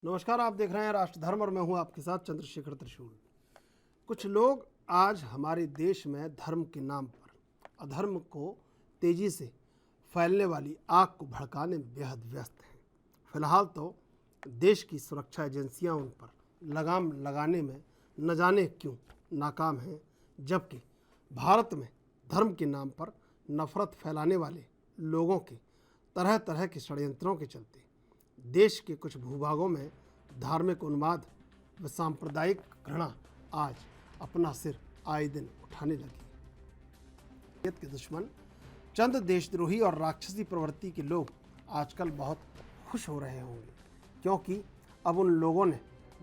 नमस्कार, आप देख रहे हैं राष्ट्र धर्म और मैं हूं आपके साथ चंद्रशेखर त्रिशूल। कुछ लोग आज हमारे देश में धर्म के नाम पर अधर्म को तेजी से फैलने वाली आग को भड़काने में बेहद व्यस्त हैं। फिलहाल तो देश की सुरक्षा एजेंसियां उन पर लगाम लगाने में न जाने क्यों नाकाम हैं, जबकि भारत में धर्म के नाम पर नफरत फैलाने वाले लोगों के तरह तरह के षड्यंत्रों के चलते देश के कुछ भूभागों में धार्मिक उन्माद व सांप्रदायिक घृणा आज अपना सिर आए दिन उठाने लगी के दुश्मन चंद देशद्रोही और राक्षसी प्रवृत्ति के लोग आजकल बहुत खुश हो रहे होंगे, क्योंकि अब उन लोगों ने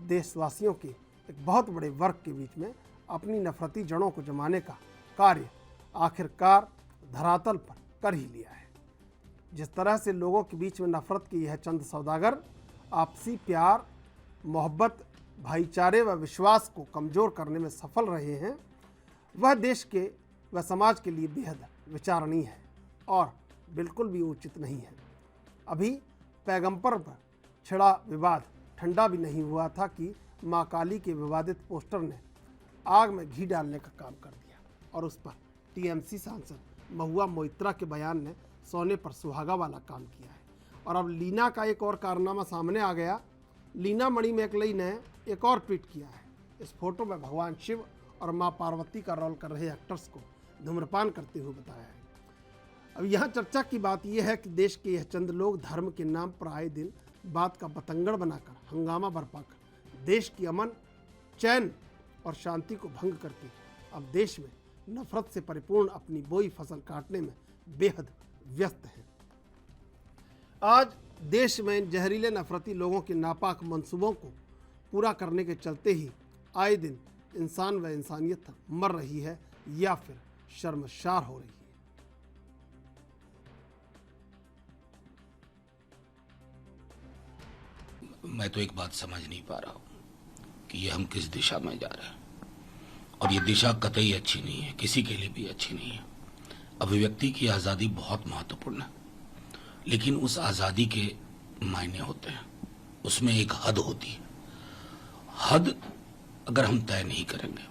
देशवासियों के एक बहुत बड़े वर्ग के बीच में अपनी नफरती जड़ों को जमाने का कार्य आखिरकार धरातल पर कर ही लिया है। जिस तरह से लोगों के बीच में नफरत के यह चंद सौदागर आपसी प्यार, मोहब्बत, भाईचारे व विश्वास को कमज़ोर करने में सफल रहे हैं, वह देश के व समाज के लिए बेहद विचारणीय है और बिल्कुल भी उचित नहीं है। अभी पैगंबर पर छिड़ा विवाद ठंडा भी नहीं हुआ था कि मां काली के विवादित पोस्टर ने आग में घी डालने का काम कर दिया और उस पर टीएमसी सांसद महुआ मोइत्रा के बयान ने सोने पर सुहागा वाला काम किया है। और अब लीना का एक और कारनामा सामने आ गया। लीना मणि मैकलई ने एक और ट्वीट किया है। इस फोटो में भगवान शिव और मां पार्वती का रोल कर रहे एक्टर्स को धूम्रपान करते हुए बताया है। अब यहाँ चर्चा की बात यह है कि देश के यह चंद लोग धर्म के नाम पर आए दिन बात का बतंगड़ बनाकर हंगामा बरपा कर देश की अमन, चैन और शांति को भंग करके अब देश में नफरत से परिपूर्ण अपनी बोई फसल काटने में बेहद व्यस्त हैं। आज देश में जहरीले नफरती लोगों के नापाक मंसूबों को पूरा करने के चलते ही आए दिन इंसान व इंसानियत मर रही है या फिर शर्मशार हो रही है। मैं तो एक बात समझ नहीं पा रहा हूं कि ये हम किस दिशा में जा रहे हैं, और ये दिशा कतई अच्छी नहीं है, किसी के लिए भी अच्छी नहीं है। अभिव्यक्ति की आज़ादी बहुत महत्वपूर्ण है, लेकिन उस आज़ादी के मायने होते हैं, उसमें एक हद होती है। हद अगर हम तय नहीं करेंगे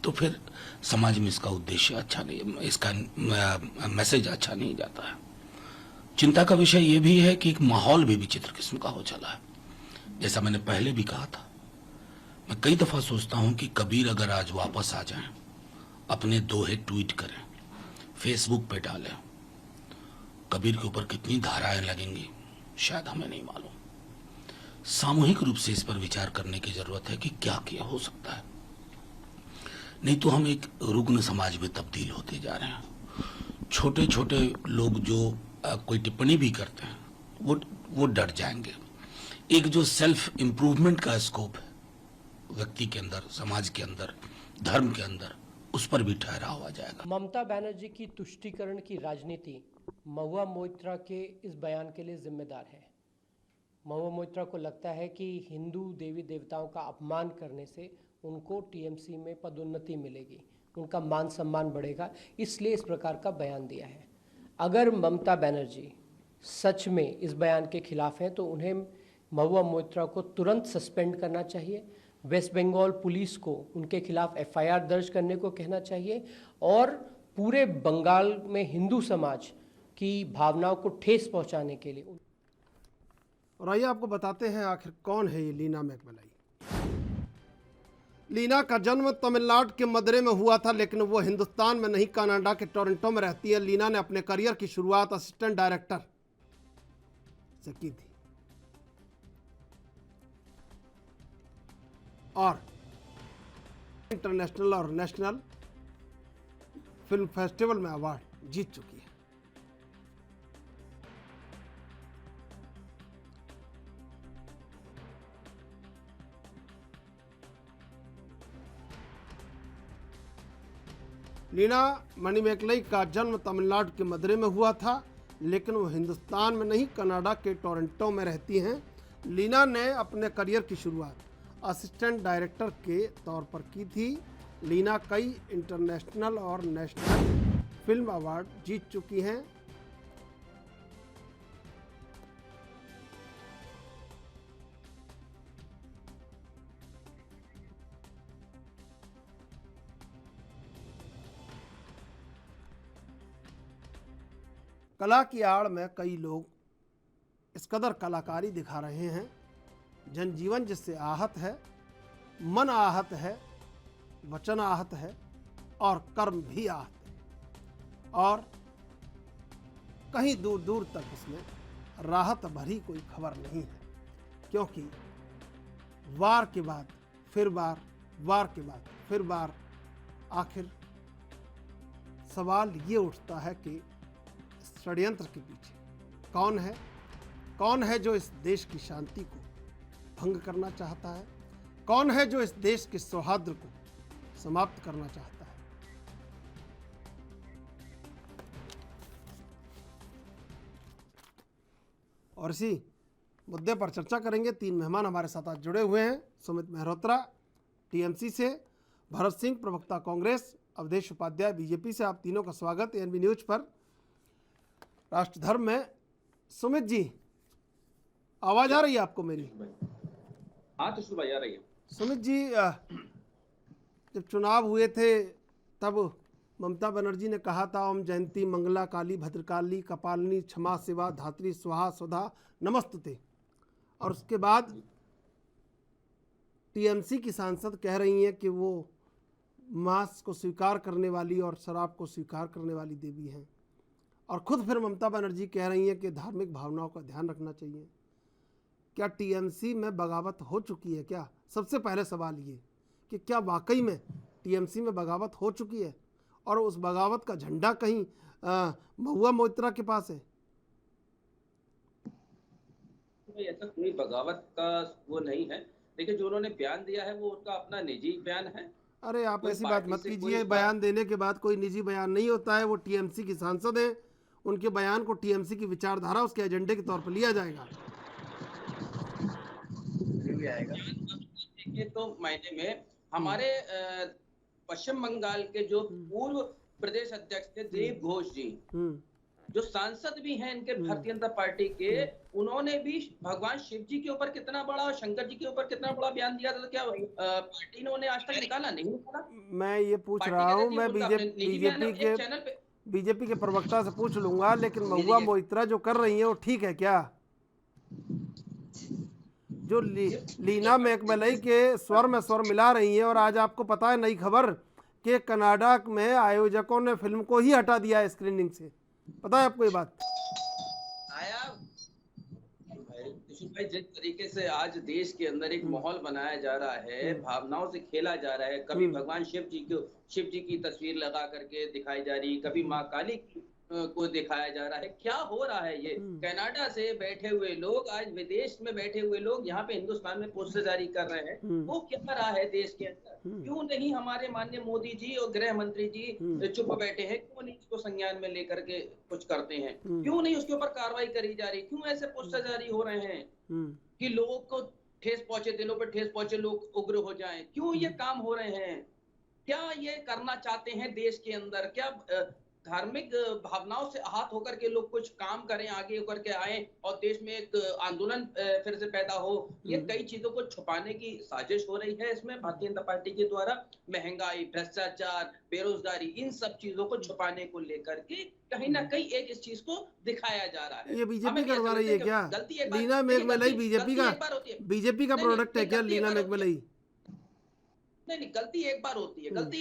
तो फिर समाज में इसका उद्देश्य अच्छा नहीं, इसका मैसेज अच्छा नहीं जाता है। चिंता का विषय यह भी है कि एक माहौल भी विचित्र किस्म का हो चला है। जैसा मैंने पहले भी कहा था, मैं कई दफा सोचता हूं कि कबीर अगर आज वापस आ जाएं, अपने दोहे ट्वीट करें, फेसबुक पे डालें, कबीर के ऊपर कितनी धाराएं लगेंगी शायद हमें नहीं मालूम। सामूहिक रूप से इस पर विचार करने की जरूरत है कि क्या किया हो सकता है, नहीं तो हम एक रुग्ण समाज में तब्दील होते जा रहे हैं। छोटे छोटे लोग जो कोई टिप्पणी भी करते हैं वो डर जाएंगे। एक जो सेल्फ इंप्रूवमेंट का स्कोप है व्यक्ति के अंदर, समाज के अंदर, धर्म के अंदर, उस पर भी ठहराव आ जाएगा। ममता बनर्जी की तुष्टीकरण की राजनीति महुआ मोइत्रा के इस बयान के लिए जिम्मेदार है। महुआ मोइत्रा को लगता है कि हिंदू देवी देवताओं का अपमान करने से उनको टीएमसी में पदोन्नति मिलेगी, उनका मान सम्मान बढ़ेगा, इसलिए इस प्रकार का बयान दिया है। अगर ममता बनर्जी सच में इस बयान के खिलाफ हैं तो उन्हें महुआ मोइत्रा को तुरंत सस्पेंड करना चाहिए। वेस्ट बंगाल पुलिस को उनके खिलाफ एफआईआर दर्ज करने को कहना चाहिए और पूरे बंगाल में हिंदू समाज की भावनाओं को ठेस पहुंचाने के लिए। और आइए आपको बताते हैं आखिर कौन है ये लीना मैकलई। लीना का जन्म तमिलनाडु के मदुरै में हुआ था, लेकिन वो हिंदुस्तान में नहीं, कनाडा के टोरंटो में रहती है। लीना ने अपने करियर की शुरुआत असिस्टेंट डायरेक्टर से की थी और इंटरनेशनल और नेशनल फिल्म फेस्टिवल में अवार्ड जीत चुकी है। लीना मणि मैकलई का जन्म तमिलनाडु के मदुरै में हुआ था, लेकिन वो हिंदुस्तान में नहीं, कनाडा के टोरंटो में रहती हैं। लीना ने अपने करियर की शुरुआत असिस्टेंट डायरेक्टर के तौर पर की थी। लीना कई इंटरनेशनल और नेशनल फिल्म अवार्ड जीत चुकी हैं। कला की आड़ में कई लोग इस कदर कलाकारी दिखा रहे हैं, जनजीवन जिससे आहत है, मन आहत है, वचन आहत है और कर्म भी आहत है, और कहीं दूर दूर तक इसमें राहत भरी कोई खबर नहीं है, क्योंकि वार के बाद फिर वार, वार के बाद फिर वार, आखिर सवाल ये उठता है कि षड्यंत्र के पीछे कौन है? कौन है जो इस देश की शांति को भंग करना चाहता है? कौन है जो इस देश के सौहार्द को समाप्त करना चाहता है? और इसी मुद्दे पर चर्चा करेंगे। 3 मेहमान हमारे साथ आज जुड़े हुए हैं। सुमित मेहरोत्रा टीएमसी से, भरत सिंह प्रवक्ता कांग्रेस, अवधेश उपाध्याय बीजेपी से। आप तीनों का स्वागत एएनबी न्यूज पर। राष्ट्रधर्म में सुमित जी, आवाज आ रही है आपको मेरी? हाँ तो भाई आ रही है। सुमित जी, जब चुनाव हुए थे तब ममता बनर्जी ने कहा था ओम जयंती मंगला काली भद्रकाली कपालिनी क्षमा शिवा धात्री स्वाहा सुधा नमस्तुते, और उसके बाद टीएमसी की सांसद कह रही हैं कि वो मांस को स्वीकार करने वाली और शराब को स्वीकार करने वाली देवी हैं, और खुद फिर ममता बनर्जी कह रही हैं कि धार्मिक भावनाओं का ध्यान रखना चाहिए। क्या टीएमसी में बगावत हो चुकी है क्या? सबसे पहले सवाल ये कि क्या वाकई में टीएमसी में बगावत हो चुकी है, और उस बगावत का झंडा कहीं महुआ मोइत्रा के पास है? ऐसा कोई बगावत का वो नहीं है। देखिए, जो उन्होंने बयान दिया है वो उनका अपना निजी बयान है। अरे आप कोई ऐसी बात पार्टी मत से कीजिए। कोई बयान देने के बाद कोई निजी बयान नहीं होता है। वो टीएमसी की सांसद है, उनके बयान को टीएमसी की विचारधारा उसके एजेंडे के तौर पर लिया जाएगा। देखिए, तो मायने में हमारे पश्चिम बंगाल के जो पूर्व प्रदेश अध्यक्ष थे दिलीप घोष जी, जो सांसद भी हैं इनके भारतीय जनता पार्टी के, उन्होंने भी भगवान शिव जी के ऊपर कितना बड़ा और शंकर जी के ऊपर कितना बड़ा बयान दिया था। क्या पार्टी ने उन्हें आज तक निकाला नहीं निकाला? मैं ये पूछ रहा हूँ, मैं बीजेपी के प्रवक्ता से पूछ लूंगा, लेकिन महुआ मोइत्रा जो कर रही है वो ठीक है क्या? जो लीना मैकमलई के स्वर में स्वर मिला रही है, और आज आपको पता है नई खबर कि कनाडा में आयोजकों ने फिल्म को ही हटा दिया है स्क्रीनिंग से। पता है आपको ये बात? भाई, जिस तरीके से आज देश के अंदर एक माहौल बनाया जा रहा है, भावनाओं से खेला जा रहा है, कभी भगवान शिव जी की तस्वीर लगा करके दिखाई जा रही, कभी माँ काली को दिखाया जा रहा है। क्या हो रहा है ये? कनाडा से बैठे हुए लोग, आज विदेश में बैठे हुए लोग यहाँ पे हिंदुस्तान में पोस्टर जारी कर रहे हैं। वो क्या रहा है देश के अंदर? क्यों नहीं हमारे माननीय मोदी जी और गृह मंत्री जी चुप बैठे हैं? क्यों नहीं इसको संज्ञान में लेकर के कुछ करते हैं? क्यों नहीं उसके ऊपर कार्रवाई करी जा रही? क्यों ऐसे पोस्टर जारी हो रहे हैं कि लोगों को ठेस पहुंचे, दिलों पर ठेस पहुंचे, लोग उग्र हो जाएं? क्यों ये काम हो रहे हैं? क्या ये करना चाहते हैं देश के अंदर? क्या धार्मिक भावनाओं से आहत होकर के लोग कुछ काम करें, आगे होकर के आए और देश में एक आंदोलन फिर से पैदा हो? ये कई चीजों को छुपाने की साजिश हो रही है इसमें भारतीय जनता पार्टी के द्वारा। महंगाई, भ्रष्टाचार, बेरोजगारी, इन सब चीजों को छुपाने को लेकर के कहीं ना कहीं एक इस चीज को दिखाया जा रहा है। ये बीजेपी करवा रही है क्या? लीना मैकमलई बीजेपी का प्रोडक्ट है क्या लीना मैकमलई? नहीं, गलती एक बार होती है। गलती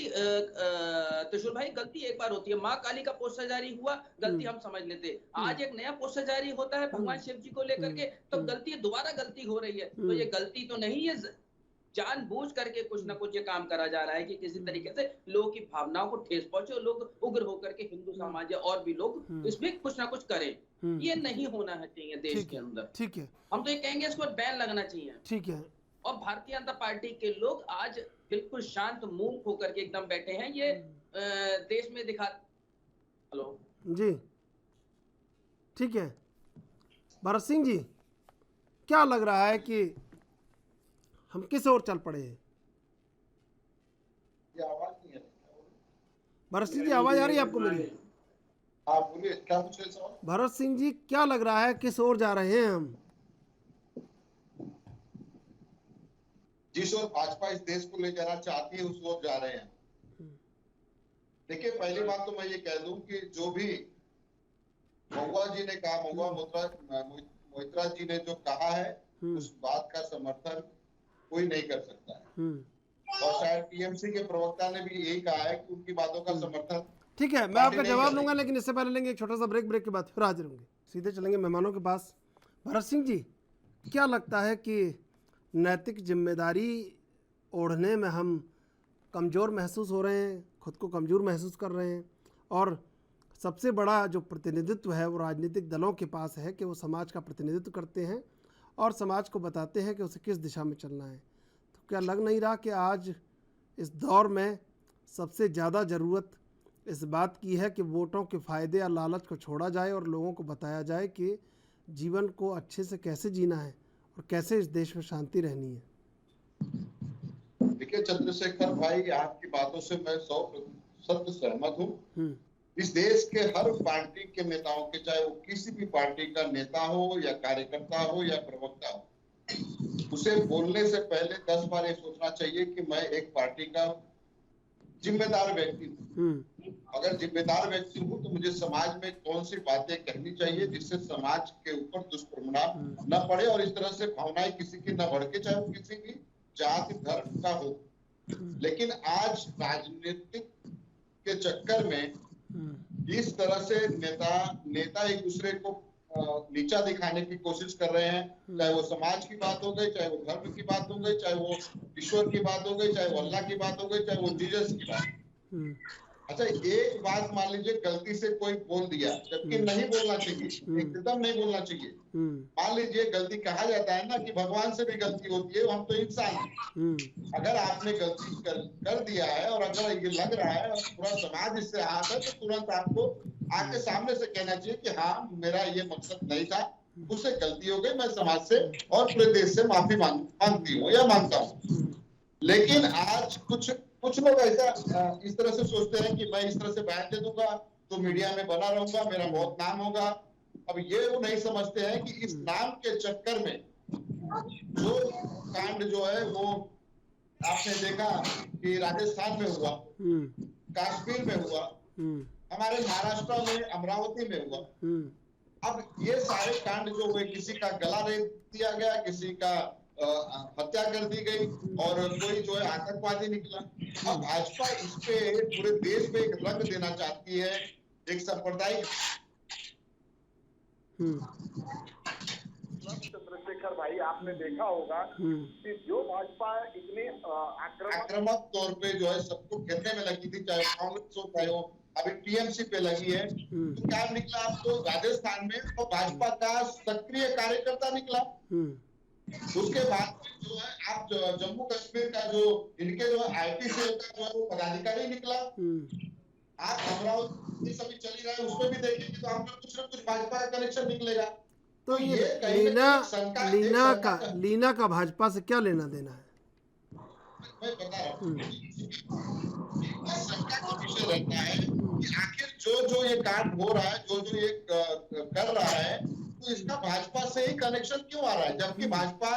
त्रिशूल भाई, गलती एक बार होती है। माँ काली का पोस्टर जारी हुआ, गलती हम समझ लेते। आज एक नया पोस्टर जारी होता है भगवान शिव जी को लेकर के, तो गलती दोबारा गलती हो रही है। तो ये गलती तो नहीं है, जानबूझ करके कुछ ना कुछ ये काम करा जा रहा है कि किसी तरीके से लोगों की भावनाओं को ठेस पहुंचे और लोग उग्र होकर के हिंदू समाज और भी लोग इसमें कुछ ना कुछ करें। ये नहीं होना चाहिए देश के अंदर। ठीक है, हम तो ये कहेंगे इसको बैन लगना चाहिए। ठीक है। और भारतीय जनता पार्टी के लोग आज बिल्कुल शांत मूक होकर के एकदम बैठे हैं। ये देश में दिखा। हेलो जी, ठीक है। भरत सिंह जी, क्या लग रहा है कि हम किस ओर चल पड़े हैं? आवाज नहीं है। भरत सिंह जी, आवाज आ रही है आपको मेरी? हाँ बोलिए, क्या पूछ रहे सवाल? भरत सिंह जी, क्या लग रहा है किस ओर जा रहे हैं हम? जिस ओर भाजपा इस देश को ले जाना चाहती है उस ओर जा रहे हैं। देखिए, पहली बात तो मैं ये कह दूं कि जो भी महुआ जी ने कहा, मोइत्रा जी ने जो कहा है उस बात का समर्थन कोई नहीं कर सकता है। और शायद टीएमसी के प्रवक्ता ने भी यही कहा है कि उनकी बातों का समर्थन ठीक है, मैं आपका जवाब लूंगा, लेकिन इससे पहले लेंगे एक छोटा सा ब्रेक के बाद फिर हाजिर होंगे। सीधे चलेंगे मेहमानों के पास। भरत सिंह जी, क्या लगता है कि नैतिक जिम्मेदारी ओढ़ने में हम कमज़ोर महसूस हो रहे हैं, खुद को कमज़ोर महसूस कर रहे हैं, और सबसे बड़ा जो प्रतिनिधित्व है वो राजनीतिक दलों के पास है कि वो समाज का प्रतिनिधित्व करते हैं और समाज को बताते हैं कि उसे किस दिशा में चलना है। तो क्या लग नहीं रहा कि आज इस दौर में सबसे ज़्यादा ज़रूरत इस बात की है कि वोटों के फ़ायदे या लालच को छोड़ा जाए और लोगों को बताया जाए कि जीवन को अच्छे से कैसे जीना है और कैसे इस देश में शांति रहनी है? देखिए चंद्रशेखर भाई, आपकी बातों से मैं 100% सहमत हूँ। इस देश के हर पार्टी के नेताओं के, चाहे वो किसी भी पार्टी का नेता हो या कार्यकर्ता हो या प्रवक्ता हो, उसे बोलने से पहले 10 बार ये सोचना चाहिए कि मैं एक पार्टी का जिम्मेदार व्यक्ति हूँ। अगर जिम्मेदार व्यक्ति हूँ तो मुझे समाज में कौन सी बातें कहनी चाहिए जिससे समाज के ऊपर दुष्परिणाम न पड़े और इस तरह से भावनाएं किसी की न भड़के, चाहे वो किसी भी जाति धर्म का हो। लेकिन आज राजनीतिक के चक्कर में इस तरह से नेता एक दूसरे को नीचा दिखाने की कोशिश कर रहे हैं, चाहे वो समाज की बात हो गई, चाहे वो धर्म की बात हो गई, चाहे वो ईश्वर की बात हो गई, चाहे वो अल्लाह की बात हो गई, चाहे वो जीसस की बात। अच्छा, एक बात मान लीजिए गलती से कोई बोल दिया, जबकि नहीं बोलना चाहिए, एकदम नहीं बोलना चाहिए। मान लीजिए गलती, कहा जाता है ना कि भगवान से भी गलती होती है, हम तो इंसान हैं। अगर आपने गलती कर दिया है और अगर ये लग रहा है और पूरा समाज इससे आहत है, तो तुरंत आपको आके सामने से कहना चाहिए कि हाँ, मेरा ये मकसद नहीं था, उससे गलती हो गई, मैं समाज से और पूरे देश से माफी मांगती हूँ या मांगता हूँ। लेकिन आज कुछ लोग ऐसा इस तरह से सोचते हैं कि मैं इस तरह से बयान दे दूंगा तो मीडिया में बना रहूंगा, मेरा बहुत नाम होगा। अब ये वो नहीं समझते हैं कि इस नाम के चक्कर में जो कांड जो है वो आपने देखा कि राजस्थान में हुआ, कश्मीर में हुआ, हमारे महाराष्ट्र में अमरावती में हुआ। अब ये सारे कांड जो हुए, किसी का गला रेत दिया गया, किसी का हत्या कर दी गई और कोई जो है आतंकवादी निकला। अब भाजपा इस पे पूरे देश में एक रंग देना चाहती है, एक सांप्रदायिक। चंद्रशेखर भाई, आपने देखा होगा कि जो भाजपा इतनी आक्रामक तौर पे जो है सबको घेरने में लगी थी, चाहे कांग्रेस हो, चाहे वो अभी टीएमसी पे लगी है, तो क्या निकला आपको राजस्थान में तो भाजपा का सक्रिय कार्यकर्ता निकला। उसके बाद जो है आप जम्मू कश्मीर का जो इनके जो आईटी सेल का जो है वो पदाधिकारी निकला। आप अमरावती सभी चली रहे उसमें भी देखेंगे तो आपको कुछ न कुछ भाजपा का कनेक्शन निकलेगा। तो ये लीना का भाजपा से क्या लेना देना है? मैं बता रहा हूँ, शंका का विषय रहता है कि आखिर जो ये कांड हो रहा है, जो ये कर रहा है, तो इसका भाजपा से ही कनेक्शन क्यों आ रहा है? जबकि भाजपा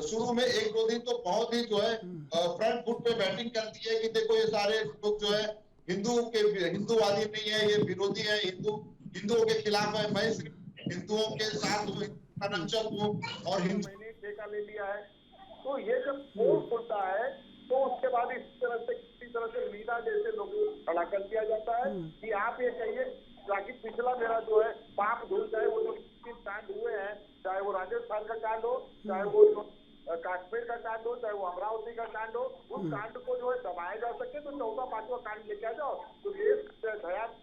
शुरू में 1-2 दिन तो बहुत ही जो है फ्रंट फुट पे बैटिंग करती है कि देखो ये सारे लोग जो है हिंदूवादी नहीं है, ये विरोधी है, हिंदुओं के खिलाफ है, मैं सिर्फ हिंदुओं के साथ हूँ और हिंदू ठेका ले लिया है। तो ये जब पोल खुलता है तो उसके बाद किसी तरह से मीना जैसे लोगों को खड़ा कर दिया जाता है कि आप ये कहिए ताकि पिछला मेरा जो है पाप धुल जाए। वो जो कांड हुए हैं, चाहे वो राजस्थान का कांड हो, चाहे वो कश्मीर का कांड हो, चाहे वो अमरावती का कांड हो, उस कांड को जो है दबाया जा सके तो 4था-5वां कांड लेके आ जाओ तो देश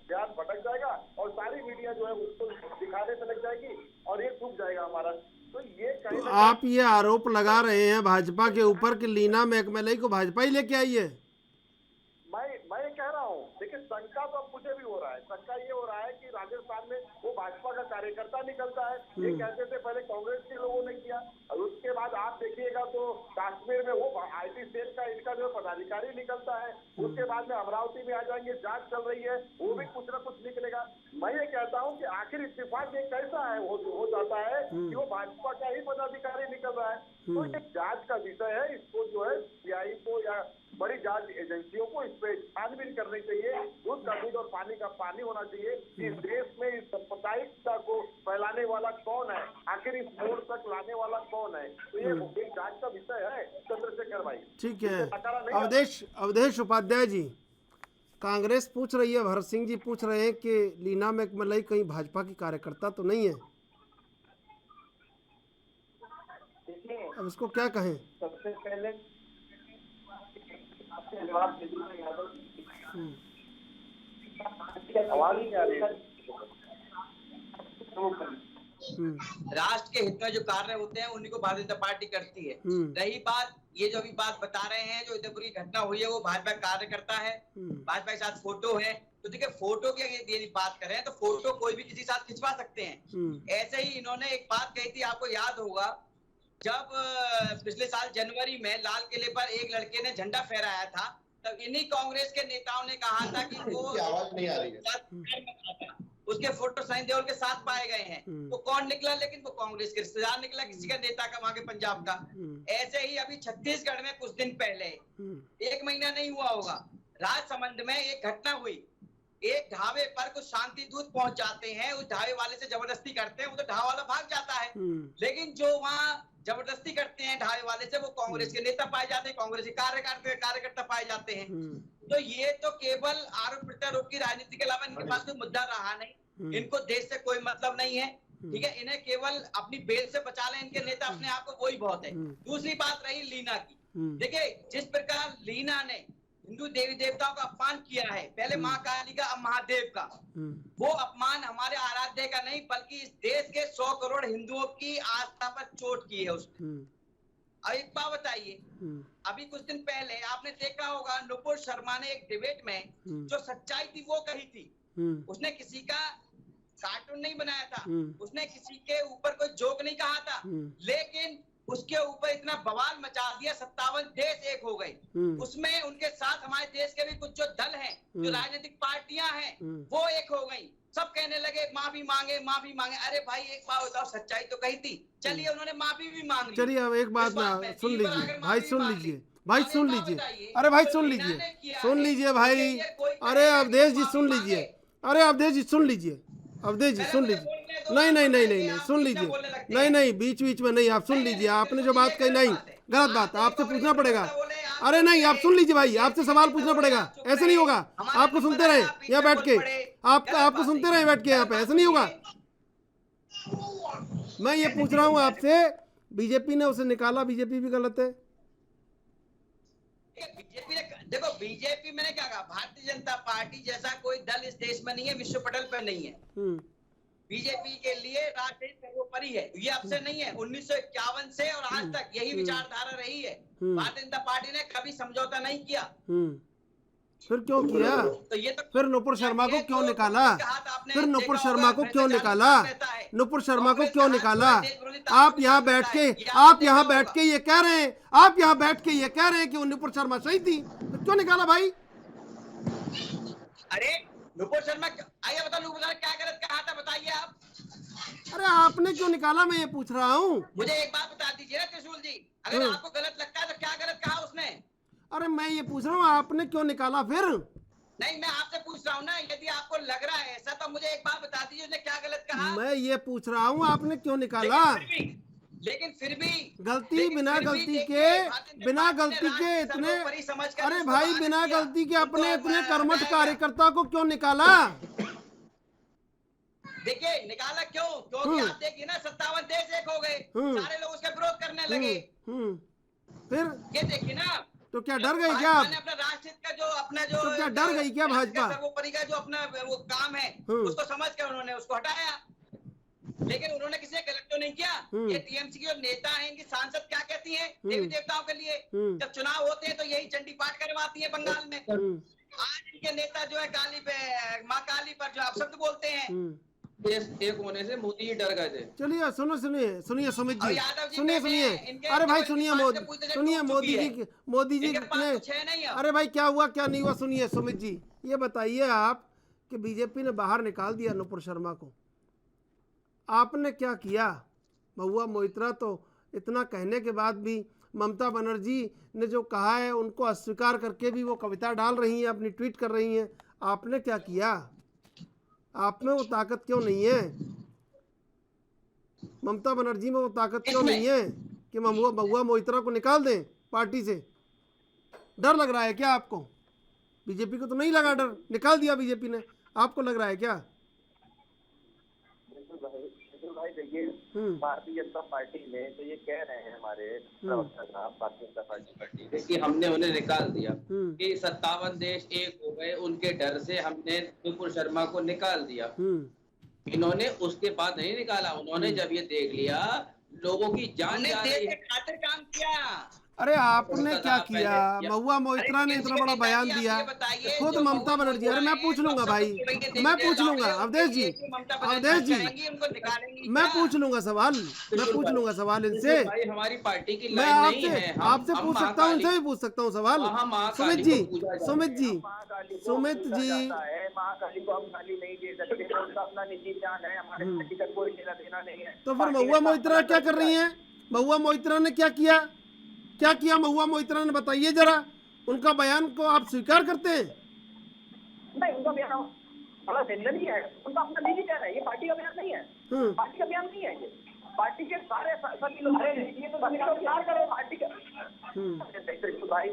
ध्यान भटक जाएगा और सारी मीडिया जो है उसको दिखाने से लग जाएगी और ये छूट जाएगा हमारा। तो ये तो आप ये आरोप लगा रहे हैं भाजपा के ऊपर कि लीना मेघमलई को भाजपा ही लेके आई है। मैं कह रहा हूँ, देखिए शंका तो अब मुझे भी हो रहा है। शंका ये हो रहा है कि राजस्थान में वो भाजपा का कार्यकर्ता निकलता है, ये कहते थे पहले कांग्रेस के लोगों ने किया, और उसके बाद आप देखिएगा तो कश्मीर में वो आईटी सेल का इनका जो पदाधिकारी निकलता है, उसके बाद में अमरावती में आ जाएंगे, जांच चल रही है, वो भी कुछ न कुछ निकलेगा। मैं ये कहता हूँ कि आखिर इत्तेफाक ये कैसा है हो जाता है कि वो भाजपा का ही पदाधिकारी निकल रहा है। तो ये जांच का विषय है, इसको जो है सीआई को या बड़ी जांच एजेंसियों को इस पे छानबीन करनी चाहिए। दूध का दूध और पानी का पानी होना चाहिए। इस देश में इस सामुदायिकता को फैलाने वाला कौन है, आखिर इस मोड़ तक लाने वाला कौन है। तो ये एक जांच का विषय है चंद्रशेखर भाई। ठीक है। नकारा नहीं अवधेश उपाध्याय जी, कांग्रेस पूछ रही है, भरत सिंह जी पूछ रहे हैं कि लीना मैकमलई कहीं भाजपा की कार्यकर्ता तो नहीं है, अब इसको क्या कहें? सबसे पहले आपसे जवाब दे दूंगा यादव। आवाज नहीं आ रही है। राष्ट्र के हित में जो कार्य होते हैं उन्हीं को भारतीय जनता पार्टी करती है। रही बात ये जो अभी बात बता रहे हैं, जो इधर पूरी घटना हुई है वो भाजपा कार्यकर्ता है, भाजपा के साथ फोटो है, तो देखिए फोटो की यदि बात करें तो फोटो कोई भी किसी के साथ खिंचवा सकते हैं। ऐसे ही इन्होंने एक बात कही थी, आपको याद होगा, जब पिछले साल जनवरी में लाल किले पर एक लड़के ने झंडा फहराया था, तब इन्हीं कांग्रेस के नेताओं ने कहा था कि वो आवाज नहीं आ रही है। उसके फोटो सनी देओल के साथ पाए गए हैं। वो कौन निकला? लेकिन वो कांग्रेस के रिश्तेदार निकला, किसी का नेता का, वहां के पंजाब का। ऐसे ही अभी छत्तीसगढ़ में कुछ दिन पहले, एक महीना नहीं हुआ होगा, राजसमंद में एक घटना हुई। एक ढाबे पर कुछ शांति दूत पहुंच जाते हैं, उस ढाबे वाले से जबरदस्ती करते हैं, वो तो ढाबा वाला भाग जाता है, लेकिन जो वहाँ जबरदस्ती करते हैं ढाबे वाले से, वो कांग्रेस के नेता पाए जाते हैं, कांग्रेस के कार्यकर्ता पाए जाते हैं। तो ये तो केवल आरोप प्रत्यारोप की राजनीति के अलावा इनके पास कोई मुद्दा रहा नहीं। इनको देश से कोई मतलब नहीं है, ठीक है, इन्हें केवल अपनी बेल से बचा लें इनके नेता अपने आप को, वही बहुत है। दूसरी बात रही लीना की, देखिए जिस प्रकार लीना ने हिंदू देवी देवताओं का अपमान किया है, पहले माँ काली का, अब महादेव का, वो अपमान हमारे आराध्य का नहीं बल्कि इस देश के 100 करोड़ हिंदुओं की आस्था पर चोट की है उसने। अब एक बात बताइए, अभी कुछ दिन पहले आपने देखा होगा, नुपुर शर्मा ने एक डिबेट में जो सच्चाई थी वो कही थी। उसने किसी का कार्टून नहीं बनाया था, उसने किसी के ऊपर कोई जोक नहीं कहा था, लेकिन उसके ऊपर इतना बवाल मचा दिया, 57 देश एक हो गए। उसमें उनके साथ हमारे देश के भी कुछ जो दल हैं, जो राजनीतिक पार्टियां हैं, वो एक हो गई। सब कहने लगे माफी मांगे, माफी मांगे। अरे भाई एक बात बताओ, सच्चाई तो कही थी, चलिए उन्होंने माफी भी मांग ली। चलिए अब एक बात ना सुन लीजिए भाई, सुन लीजिए भाई, सुन लीजिए, अरे भाई सुन लीजिए, सुन लीजिए भाई, अरे अवधेश जी सुन लीजिए, अरे अवधेश जी सुन लीजिए, अवधेश जी सुन लीजिए, नहीं नहीं नहीं नहीं नहीं सुन लीजिए, नहीं नहीं बीच बीच में नहीं, आप सुन लीजिए, आपने जो बात कही नहीं गलत बात, आपसे पूछना पड़ेगा। अरे नहीं आप सुन लीजिए भाई, आपसे सवाल पूछना पड़ेगा, ऐसे नहीं होगा, आपको सुनते रहे यहाँ बैठ के, आपको सुनते रहे बैठ के यहाँ पे, ऐसे नहीं होगा। मैं ये पूछ रहा हूँ आपसे, बीजेपी ने उसे निकाला, बीजेपी भी गलत है? बीजेपी ने, देखो बीजेपी मैंने क्या कहा, भारतीय जनता पार्टी जैसा कोई दल इस देश में नहीं है, विश्व पटल पर नहीं है। बीजेपी के लिए राष्ट्रीय सर्वोपरि है, ये अब से नहीं है, 1951 से और आज तक यही विचारधारा रही है। भारतीय जनता पार्टी ने कभी समझौता नहीं किया। फिर क्यों किया? तो ये तो फिर नुपुर शर्मा को क्यों निकाला? फिर नुपुर शर्मा को क्यों निकाला? नुपुर शर्मा को क्यों निकाला? आप यहाँ बैठ के, आप यहाँ बैठ के ये कह रहे हैं, आप यहाँ बैठ के ये कह रहे हैं कि वो नुपुर शर्मा सही थी, तो क्यों निकाला भाई? अरे नुपुर शर्मा, आइए बताओ नुपुर शर्मा क्या गलत कहा था, बताइए आप। अरे आपने क्यों निकाला, मैं ये पूछ रहा हूँ। मुझे एक बात बता दीजिए ना त्रिशूल जी, अगर आपको गलत लगता है तो क्या गलत कहा उसने? अरे मैं ये पूछ रहा हूँ आपने क्यों निकाला फिर? नहीं मैं आपसे पूछ रहा हूँ ना, यदि आपको लग रहा है ऐसा तो मुझे एक बात बता दीजिए उसने क्या गलत कहा। मैं ये पूछ रहा हूँ आपने क्यों निकाला? लेकिन फिर भी गलती, बिना गलती के, बिना गलती के इतने, अरे भाई बिना गलती के अपने इतने कर्मठ कार्यकर्ता को क्यों निकाला? देखिए निकाला क्यों, क्योंकि आप देखिए ना 57 देश एक हो गए, सारे लोग उसका विरोध करने लगे। फिर ये देखिए ना, तो क्या डर गई क्या आप? अपना राष्ट्रहित का जो अपना जो, तो क्या डर गई क्या भाजपा? सर्वोपरि का जो अपना वो काम है उसको समझ कर उन्होंने उसको हटाया, लेकिन उन्होंने किसी ने गलत तो नहीं किया। ये टीएमसी के जो नेता हैं, इनकी सांसद क्या कहती हैं देवी देवताओं के लिए, जब चुनाव होते हैं तो यही चंडी पाठ करवाती है बंगाल में। आज इनके नेता जो है काली पे, माँ काली पर जो अपशब्द बोलते हैं, एक होने से मोदी ही डर गए थे। चलिए सुनो, सुनिए सुनिए सुमित जी, सुनिए सुनिए, अरे भाई सुनिए मोदी जी कितने, अरे भाई क्या हुआ क्या नहीं हुआ, सुनिए सुमित जी, ये बताइए आप कि बीजेपी ने बाहर निकाल दिया नुपुर शर्मा को, आपने क्या किया? महुआ मोइत्रा तो इतना कहने के बाद भी ममता बनर्जी ने जो कहा है उनको अस्वीकार करके भी वो कविता डाल रही हैं, अपनी ट्वीट कर रही हैं, आपने क्या किया? आप में वो ताकत क्यों नहीं है? ममता बनर्जी में वो ताकत क्यों नहीं है कि महुआ मोइत्रा को निकाल दें पार्टी से? डर लग रहा है क्या आपको? बीजेपी को तो नहीं लगा डर, निकाल दिया बीजेपी ने, आपको लग रहा है क्या? भाई देखिए, भारतीय जनता पार्टी में तो ये कह रहे हैं हमारे प्रवक्ता साहब भारतीय जनता पार्टी कि हमने उन्हें निकाल दिया कि 57 देश एक हो गए, उनके डर से हमने नुपुर शर्मा को निकाल दिया। इन्होंने उसके बाद नहीं निकाला, उन्होंने जब ये देख लिया लोगों की जान जा रही है, खातिर काम किया। अरे आपने क्या किया? महुआ मोइत्रा ने इतना बड़ा बयान दिया, खुद ममता बनर्जी, अरे मैं पूछ लूंगा भाई, मैं पूछ लूंगा अवधेश जी, अवधेश जी, मैं पूछ लूंगा सवाल, मैं पूछ लूंगा सवाल इनसे। हमारी पार्टी की मैं आपसे पूछ सकता हूँ, इनसे भी पूछ सकता हूँ सवाल। सुमित जी, सुमित जी, सुमित जी, महाकाली को हम गाली नहीं दे सकते, उनका अपना निजी ज्ञान है, हमारे पार्टी का कोई लेना देना नहीं है। तो फिर महुआ मोइत्रा क्या कर रही है? महुआ मोइत्रा ने क्या किया? क्या किया महुआ मोइत्रा ने, बताइए जरा। उनका बयान को आप स्वीकार करते हैं? नहीं, उनका बयान हमारा सेंडर ही है, उनका अपना निजी बयान है, ये पार्टी का बयान नहीं है, पार्टी का बयान नहीं है ये। पार्टी के सारे सभी लोग ये तो स्वीकार करो पार्टी का। भाई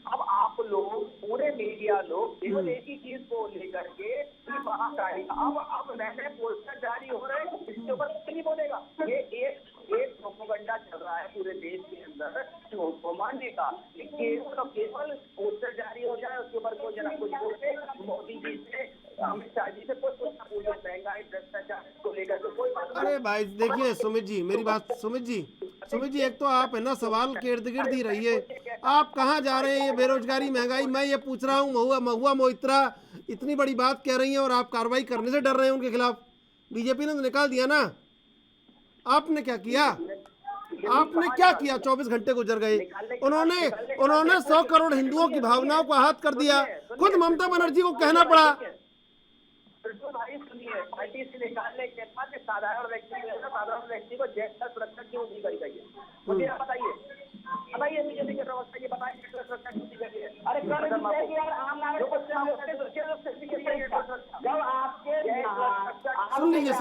अब आप लोग पूरे मीडिया लोग केवल एक ही चीज को लेकर के महाकाली, अब नए पोस्टर जारी हो रहे हैं, इसके ऊपर कुछ नहीं बोलेगा। ये एक प्रोपेगेंडा चल रहा है पूरे देश के अंदर घुमाने का, केवल पोस्टर जारी हो जाए, उसके ऊपर कोई जना कुछ बोले, मोदी जी से अमित शाह जी से कोई पूछे, महंगाई भ्रष्टाचार को लेकर के कोई बात। अरे भाई देखिए सुमित जी, मेरी बात सुमित जी, एक तो आप है ना सवाल के इर्द गिर्द ही रहिए। आप कहाँ जा रहे हैं? ये बेरोजगारी महंगाई, मैं ये पूछ रहा हूँ। महुआ मोइत्रा इतनी बड़ी बात कह रही हैं और आप कार्रवाई करने से डर रहे हैं उनके खिलाफ। बीजेपी ने तो निकाल दिया ना, आपने क्या किया? आपने क्या किया? 24 घंटे गुजर गए, उन्होंने 100 करोड़ हिंदुओं की भावनाओं को आहत कर दिया। खुद ममता बनर्जी को कहना पड़ा। भाई सुनिए, पार्टी से निकालने के बाद साधारण व्यक्ति को जेल तक सुरक्षा क्यों दी गई है? मुझे बताइए बीजेपी के प्रवक्ता ये बताएं, सुरक्षा क्यों दी गई है? अरे सुन लीजिए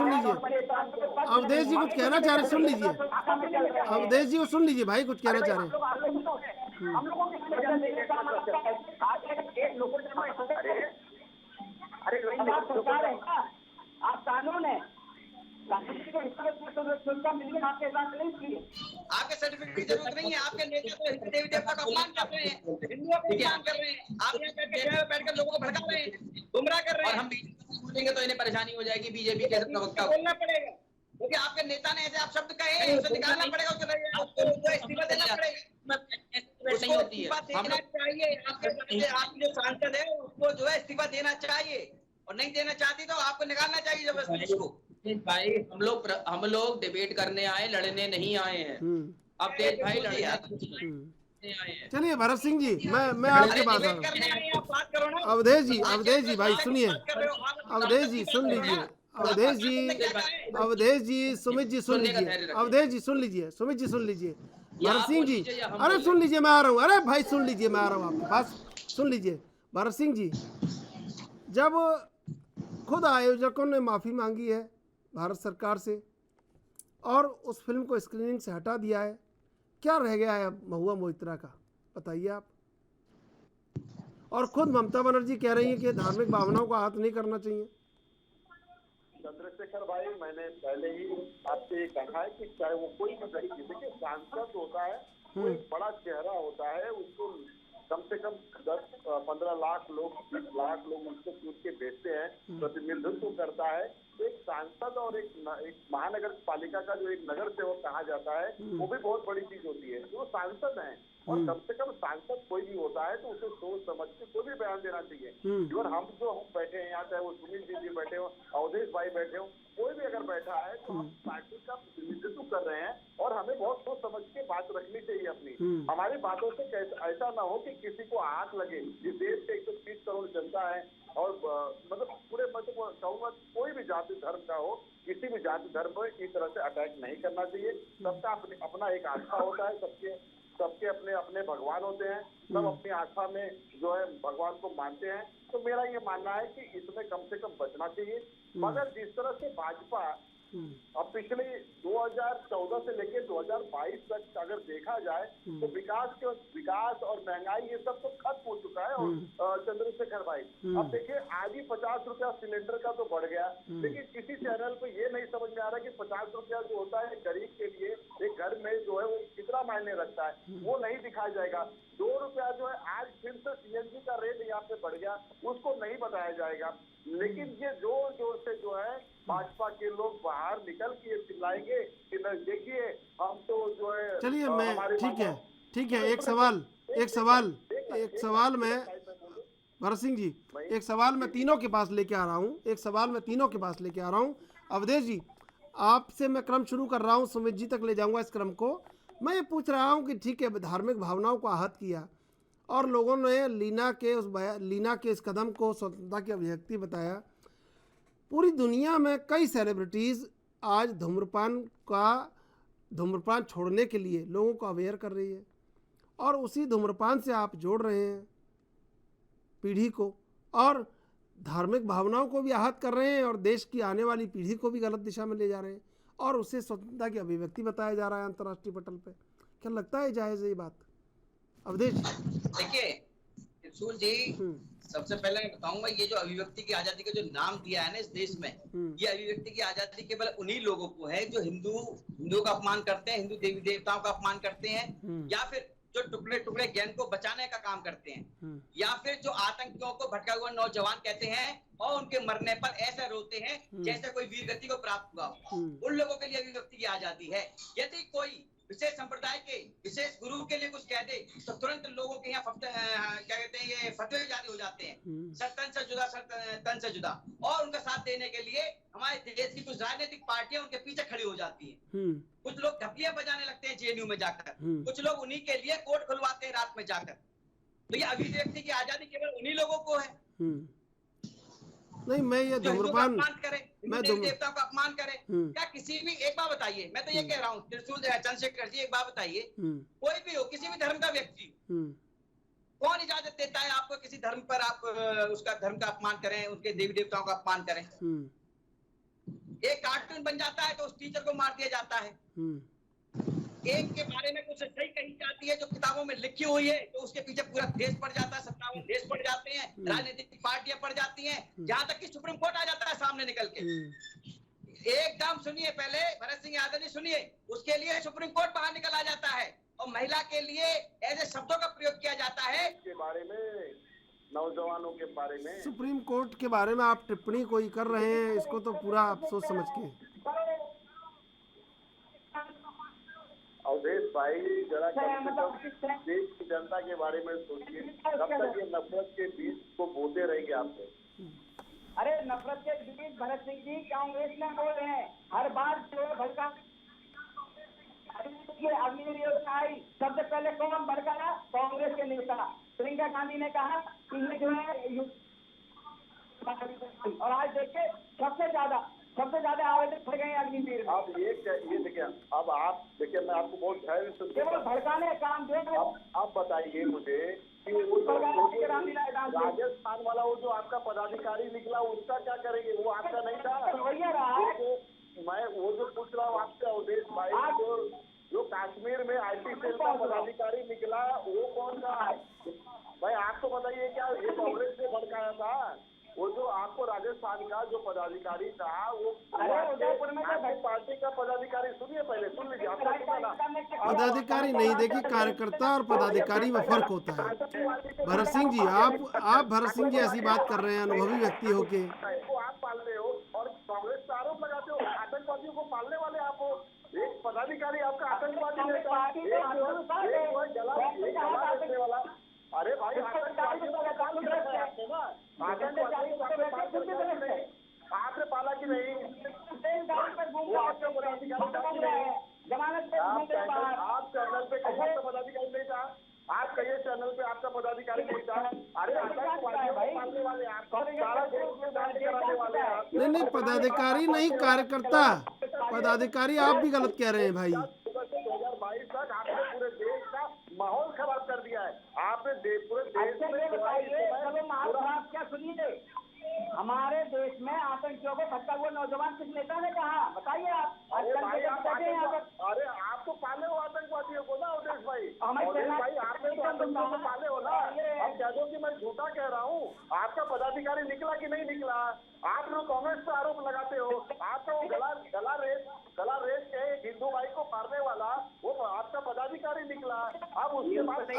अवधेश जी कुछ कहना चाह रहे, सुन लीजिए अवधेश जी को, सुन लीजिए भाई कुछ कहना चाह रहे हैं। हम लोगों आप कानून है, आपके सर्टिफिकेट की जरूरत नहीं है। आपके नेता तो हिंदू देवी देवता का अपमान कर रहे हैं, हिंदुओं का अपमान कर रहे हैं। आप यहाँ बैठकर लोगों को भड़का रहे हैं, गुमराह कर रहे हैं। और हम बीजेपी बोलेंगे तो इन्हें परेशानी हो जाएगी। बीजेपी के प्रवक्ता बोलना पड़ेगा, क्योंकि आपके नेता ने ऐसे आप शब्द कहे, उसे निकालना पड़ेगा, उसको इस्तीफा देना पड़ेगा। इस्तीफा देना चाहिए। आपके जो सांसद है उसको जो है इस्तीफा देना चाहिए, और नहीं देना चाहती तो आपको निकालना चाहिए जबरदस्ती इसको। भाई हम लोग डिबेट करने आए, लड़ने नहीं आए हैं। अब देश भाई लड़ने आए हैं। चलिए भरत सिंह जी, मैं आपके पास आ रहा हूँ। अवधेश जी भाई सुनिए, अवधेश जी सुन लीजिए, अवधेश जी सुमित जी सुन लीजिए, अवधेश जी सुन लीजिए, सुमित जी सुन लीजिए, भरत सिंह जी अरे सुन लीजिए, मैं आ रहा हूँ। अरे भाई सुन लीजिए, मैं आ रहा हूँ आपके पास, सुन लीजिए। भरत सिंह जी, जब खुद आयोजकों ने माफ़ी मांगी है भारत सरकार से और उस फिल्म को स्क्रीनिंग से हटा दिया है, क्या रह गया है अब महुआ मोइत्रा का, बताइए आप। और खुद ममता बनर्जी कह रही है कि धार्मिक भावनाओं को आहत नहीं करना चाहिए। चंद्रशेखर भाई, मैंने पहले ही आपसे ये कहा है कि चाहे वो कोई भी तरीके से सांसद होता है, वो एक बड़ा चेहरा होता है, उसको कम से कम 10-15 लाख लोग 20 लाख लोग उसको चुन के भेजते हैं, प्रतिनिधित्व करता है। एक सांसद और एक महानगर पालिका का जो एक नगर सेवक कहा जाता है, वो भी बहुत बड़ी चीज होती है। जो सांसद है, और कम से कम सांसद कोई भी होता है तो उसे सोच समझ के कोई भी बयान देना चाहिए। और हम बैठे हैं यहाँ, चाहे वो सुनील जी बैठे हो, अवधेश भाई बैठे हो, कोई भी अगर बैठा है तो हम पार्टी का प्रतिनिधित्व कर रहे हैं और हमें बहुत सोच समझ के बात रखनी चाहिए अपनी। हमारी बातों से ऐसा ना हो कि किसी को आग लगे। इस देश के 130 करोड़ जनता है और मतलब पूरे कहूँगा कोई भी जाति धर्म का हो, किसी भी जाति धर्म पर इस तरह से अटैक नहीं करना चाहिए। सबका अपना एक आस्था होता है, सबके सबके अपने अपने भगवान होते हैं, सब अपनी आस्था में जो है भगवान को मानते हैं। तो मेरा ये मानना है कि इसमें कम से कम बचना चाहिए। मगर जिस तरह से भाजपा अब पिछले 2014 से लेकर 2022 तक अगर देखा जाए तो विकास और महंगाई ये सब तो खत्म हो चुका है। और चंद्रशेखर भाई अब देखिए आज ही 50 रुपया सिलेंडर का तो बढ़ गया, लेकिन किसी चैनल पे ये नहीं समझ में आ रहा कि 50 रुपया जो होता है गरीब के लिए एक घर में जो है वो कितना मायने रखता है, वो नहीं दिखाया जाएगा। 2 रुपया जो है आज फिर से सीएनजी का रेट यहाँ पे बढ़ गया, उसको नहीं बताया जाएगा। लेकिन ये जोर जोर से जो है भाजपा के लोग बाहर निकल के चिल्लाएंगे कि न देखिए हम तो जो है। चलिए मैं ठीक है एक सवाल मैं भरत सिंह जी, एक सवाल मैं तीनों के पास लेके आ रहा हूँ। अवधेश जी, आपसे मैं क्रम शुरू कर रहा हूँ, सुमित जी तक ले जाऊंगा इस क्रम को। मैं ये पूछ रहा हूँ कि ठीक है, धार्मिक भावनाओं को आहत किया और लोगों ने लीना के इस कदम को स्वतंत्रता की अभिव्यक्ति बताया। पूरी दुनिया में कई सेलिब्रिटीज़ आज धूम्रपान छोड़ने के लिए लोगों को अवेयर कर रही है, और उसी धूम्रपान से आप जोड़ रहे हैं पीढ़ी को, और धार्मिक भावनाओं को भी आहत कर रहे हैं, और देश की आने वाली पीढ़ी को भी गलत दिशा में ले जा रहे हैं, और उसे स्वतंत्रता की अभिव्यक्ति बताया जा रहा है अंतर्राष्ट्रीय पटल पे। क्या लगता है जायज़ है ये बात? अवधेश देखिए त्रिशूल जी, सबसे पहले मैं बताऊंगा ये जो अभिव्यक्ति की आजादी का जो नाम दिया है ना इस देश में, ये अभिव्यक्ति की आजादी केवल उन्हीं लोगों को है जो हिंदुओं का अपमान करते हैं, हिंदू देवी देवताओं का अपमान करते हैं, या फिर जो टुकड़े टुकड़े ज्ञान को बचाने का काम करते हैं, या फिर जो आतंकियों को भटका हुआ नौजवान कहते हैं और उनके मरने पर ऐसे रोते हैं जैसे कोई वीर गति को प्राप्त हुआ। उन लोगों के लिए अभिव्यक्ति की आजादी है। यदि कोई विशेष संप्रदाय के विशेष गुरु के लिए कुछ कह दे तो तुरंत लोगों के यहाँ क्या कहते हैं ये फतवे जारी हो जाते हैं, सर तन से जुदा, और उनका साथ देने के लिए हमारे देश की कुछ राजनीतिक पार्टियां उनके पीछे खड़ी हो जाती हैं। कुछ लोग ढपलियां बजाने लगते हैं जेएनयू में जाकर, कुछ लोग उन्हीं के लिए कोर्ट खुलवाते हैं रात में जाकर। तो ये अभिव्यक्ति की आजादी केवल उन्हीं लोगों को है। नहीं, मैं ये धूम्रपान मैं देवताओं का अपमान करे, क्या किसी भी, एक बात बताइए, मैं तो ये कह रहा हूँ त्रिशूल चंद्रशेखर जी, एक बात बताइए, कोई भी हो, किसी भी धर्म का व्यक्ति, कौन इजाजत देता है आपको किसी धर्म पर आप उसका धर्म का अपमान करें, उनके देवी देवताओं का अपमान करें? एक कार्टून बन जाता है तो उस टीचर को मार दिया जाता है। एक के बारे में कुछ सही कही जाती है जो किताबों में लिखी हुई है तो उसके पीछे पूरा देश पड़ जाता है, 57 देश पड़ जाते हैं, राजनीतिक पार्टियां पड़ जाती हैं, जहां तक कि सुप्रीम कोर्ट आ जाता है सामने निकल के। एकदम सुनिए, पहले भरत सिंह यादव जी सुनिए, उसके लिए सुप्रीम कोर्ट बाहर निकल आ जाता है और महिला के लिए ऐसे शब्दों का प्रयोग किया जाता है के बारे में, नौजवानों के बारे में, सुप्रीम कोर्ट के बारे में आप टिप्पणी कोई कर रहे हैं, इसको तो पूरा आप सोच समझ के। अवधेश भाई जरा देश की जनता के बारे में सोचिए, कब तक ये नफरत के बीज को बोते रहेंगे आप? अरे नफरत के बीज भरत सिंह जी कांग्रेस में बोल रहे हैं, हर बार जो भड़का अग्नि योजना आई, सबसे पहले कौन भड़का? कांग्रेस के नेता प्रियंका गांधी ने कहा कि ये जो है, और आज देखिए सबसे ज्यादा आवेदन पड़ गए अग्निवीर में। अब ये देखिए, अब आप देखिए, मैं आपको बहुत धैर्य से केवल भड़काने का काम जो आप बताइए मुझे कि वो राजस्थान वाला वो जो आपका पदाधिकारी निकला उसका क्या करेंगे? वो आपका नहीं था, वही रहा है। मैं वो जो पूछ रहा हूँ आपसे अवधेश भाई, जो कश्मीर में आईटी सेल का पदाधिकारी निकला वो कौन था? भाई आपको बताइए, क्या ये कांग्रेस ने भड़काया था? वो जो आपको राजस्थान का जो पदाधिकारी था वो पार्टी का पदाधिकारी, सुनिए पहले सुन लीजिए, पदाधिकारी नहीं, देखिए कार्यकर्ता और पदाधिकारी में फर्क होता है। भरत सिंह जी, आप भरत सिंह जी ऐसी बात कर रहे हैं अनुभवी व्यक्ति होके, आप पालते हो और कांग्रेस पर आरोप लगाते हो, आतंकवादियों को पालने वाले आप हो। एक पदाधिकारी आपका आतंकवादी वाला, अरे भाई आपने पाला कि नहीं? आप चैनल पे कहीं पदाधिकारी नहीं था, आप कहिए चैनल पे आपका पदाधिकारी नहीं था। अरे पालने वाले आप, सारा देश में जांच कराने वाले आप। नहीं, पदाधिकारी नहीं, कार्यकर्ता। पदाधिकारी आप भी गलत कह रहे हैं भाई। 2022 तक आपने पूरे देश का आपने पूरे देश अच्छा में ये बताइए, चलो पूरा- महाराज क्या सुनिए, हमारे देश में आतंकियों को भटका हुआ नौजवान किस नेता ने कहा, बताइए आप। अरे आजकल भाई के आप बैठे हैं यहाँ पर। अरे आप तो पाले हो आतंकवादियों को ना अवधेश भाई, हमारी अवधेश सेना- भाई आपने तो आतंकियों को पाले हो ना। अब कह दो कि मैं झूठा कह रहा हूँ, आपका पदाधिकारी निकला कि नहीं निकला? आप लोग कांग्रेस पे आरोप लगाते हो, आप तो गला रेत के एक हिंदू भाई को मारने वाला वो आपका पदाधिकारी निकला। अब उसके बाद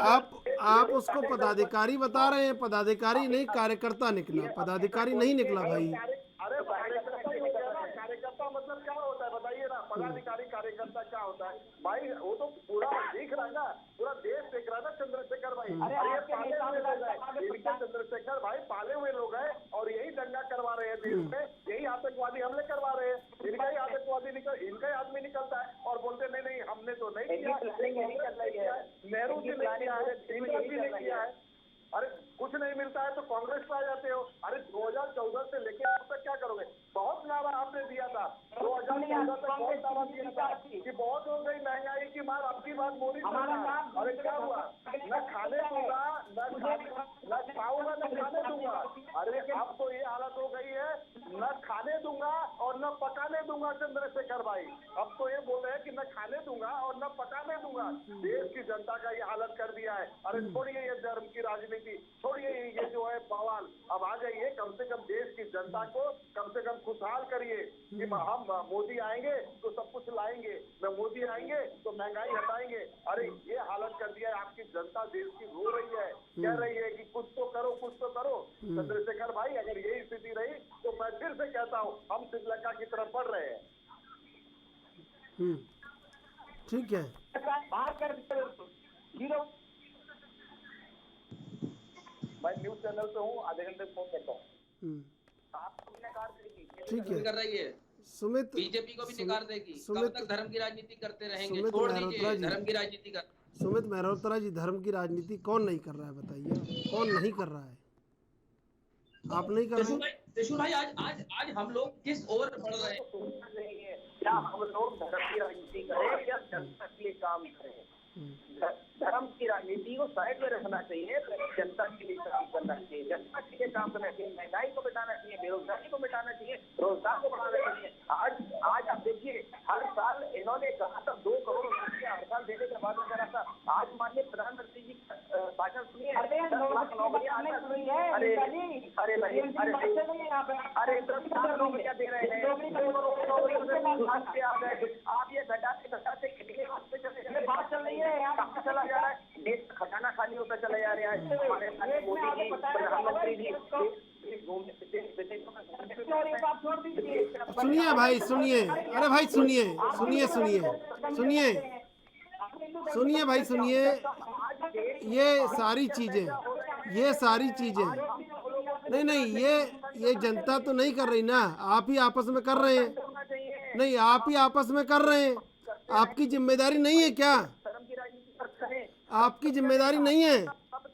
आप उसको पदाधिकारी बता रहे हैं, पदाधिकारी नहीं कार्यकर्ता निकला, पदाधिकारी नहीं निकला भाई। अरे कार्यकर्ता ही होता है ना, कार्यकर्ता मतलब क्या होता है बताइए ना, पदाधिकारी कार्यकर्ता क्या होता है भाई? वो तो पूरा देख रहा है ना, पूरा देश देख रहा है ना चंद्रशेखर भाई। अरे अरे आपके पाले नेता हुए लोग हैं, आगे इनके चंद्रशेखर भाई पाले हुए लोग हैं और यही दंगा करवा रहे हैं देश में, यही आतंकवादी हमले करवा रहे हैं। इनका ही आतंकवादी इनका ही आदमी निकलता है और बोलते नहीं नहीं हमने तो नहीं किया, नेहरू जी ने किया है, इंदिरा जी ने किया है। अरे कुछ नहीं मिलता है तो कांग्रेस पे आ जाते हो। अरे 2014 से लेके अब तक क्या करोगे? बहुत नारा आपने दिया था 2014 तक, बहुत नारा दिया था कि बहुत हो गई महंगाई की मार, अब की बात मोदी सरकार। अरे क्या हुआ? न खाने दूंगा, न खाऊंगा, न खाने दूंगा। अरे अब तो ये हालत हो गई है, न खाने दूंगा और न पकाने दूंगा चंद्रशेखर भाई। अब तो ये बोल रहे हैं कि न खाने दूंगा और न पकाने दूंगा। देश की जनता का ये हालत कर दिया है। अरे छोड़िए ये धर्म की राजनीति, छोड़िए ये जो है बवाल, अब आ जाइए कम से कम देश की जनता को कम से कम खुशहाल करिए कि हम मोदी आएंगे तो सब कुछ लाएंगे, न मोदी आएंगे तो महंगाई हटाएंगे। अरे ये हालत कर दिया है, आपकी जनता देश की रो रही है, कह रही है कि कुछ तो करो, कुछ तो करो। चंद्रशेखर भाई अगर यही स्थिति रही तो मैं फिर से कहता हूँ हम श्रीलंका की तरफ बढ़ रहे हैं। ठीक है, बाहर कर जीरो। मैं न्यूज चैनल पे हूँ, आधे घंटे फोन करता हूँ। ठीक है। कर रही है सुमित, बीजेपी को भी निकाल देगी। कब सुमित- तक धर्म की राजनीति करते रहेंगे? सुमित छोड़ मेहरोत्रा दीजिए जी। धर्म की राजनीति कर। सुमित मेहरोत्रा जी, धर्म की राजनीति कौन नहीं कर रहा है बताइए, कौन नहीं कर रहा है? आप नहीं कर रहे? त्रिशूल भाई आज हम लोग किस ओर बढ़ रहे हैं? क्या हम लोग धर्म की राजनीति करें या जनता के लिए काम करें? धर्म की राजनीति को साइड में रखना चाहिए, जनता के लिए काम करना चाहिए, जनता के लिए काम करना चाहिए, महंगाई को मिटाना चाहिए, बेरोजगारी को मिटाना चाहिए, रोजगार को बढ़ाना चाहिए। आज आप देखिए, हर साल इन्होंने कहा था 2 करोड़ रुपया हर साल देने का वादा करा था। आज माननीय प्रधानमंत्री जी भाषण सुनिए, 10 लाख नौकरियां अरे 10 लाख नौकरियां दे रहे हैं, आप ये घटाते कितने रास्ते चले बात चल रही है, कहाँ चला जा रहा है? देश का खजाना खाली होता चला जा रहा है। हमारे मोदी जी, प्रधानमंत्री जी सुनिए भाई, सुनिए, अरे भाई सुनिए, सुनिए सुनिए सुनिए सुनिए भाई सुनिए, ये सारी चीजें नहीं, ये जनता तो नहीं कर रही ना, आप ही आपस में कर रहे हैं। नहीं, आप ही आपस में कर रहे हैं, आपकी जिम्मेदारी नहीं है क्या? आपकी जिम्मेदारी नहीं है?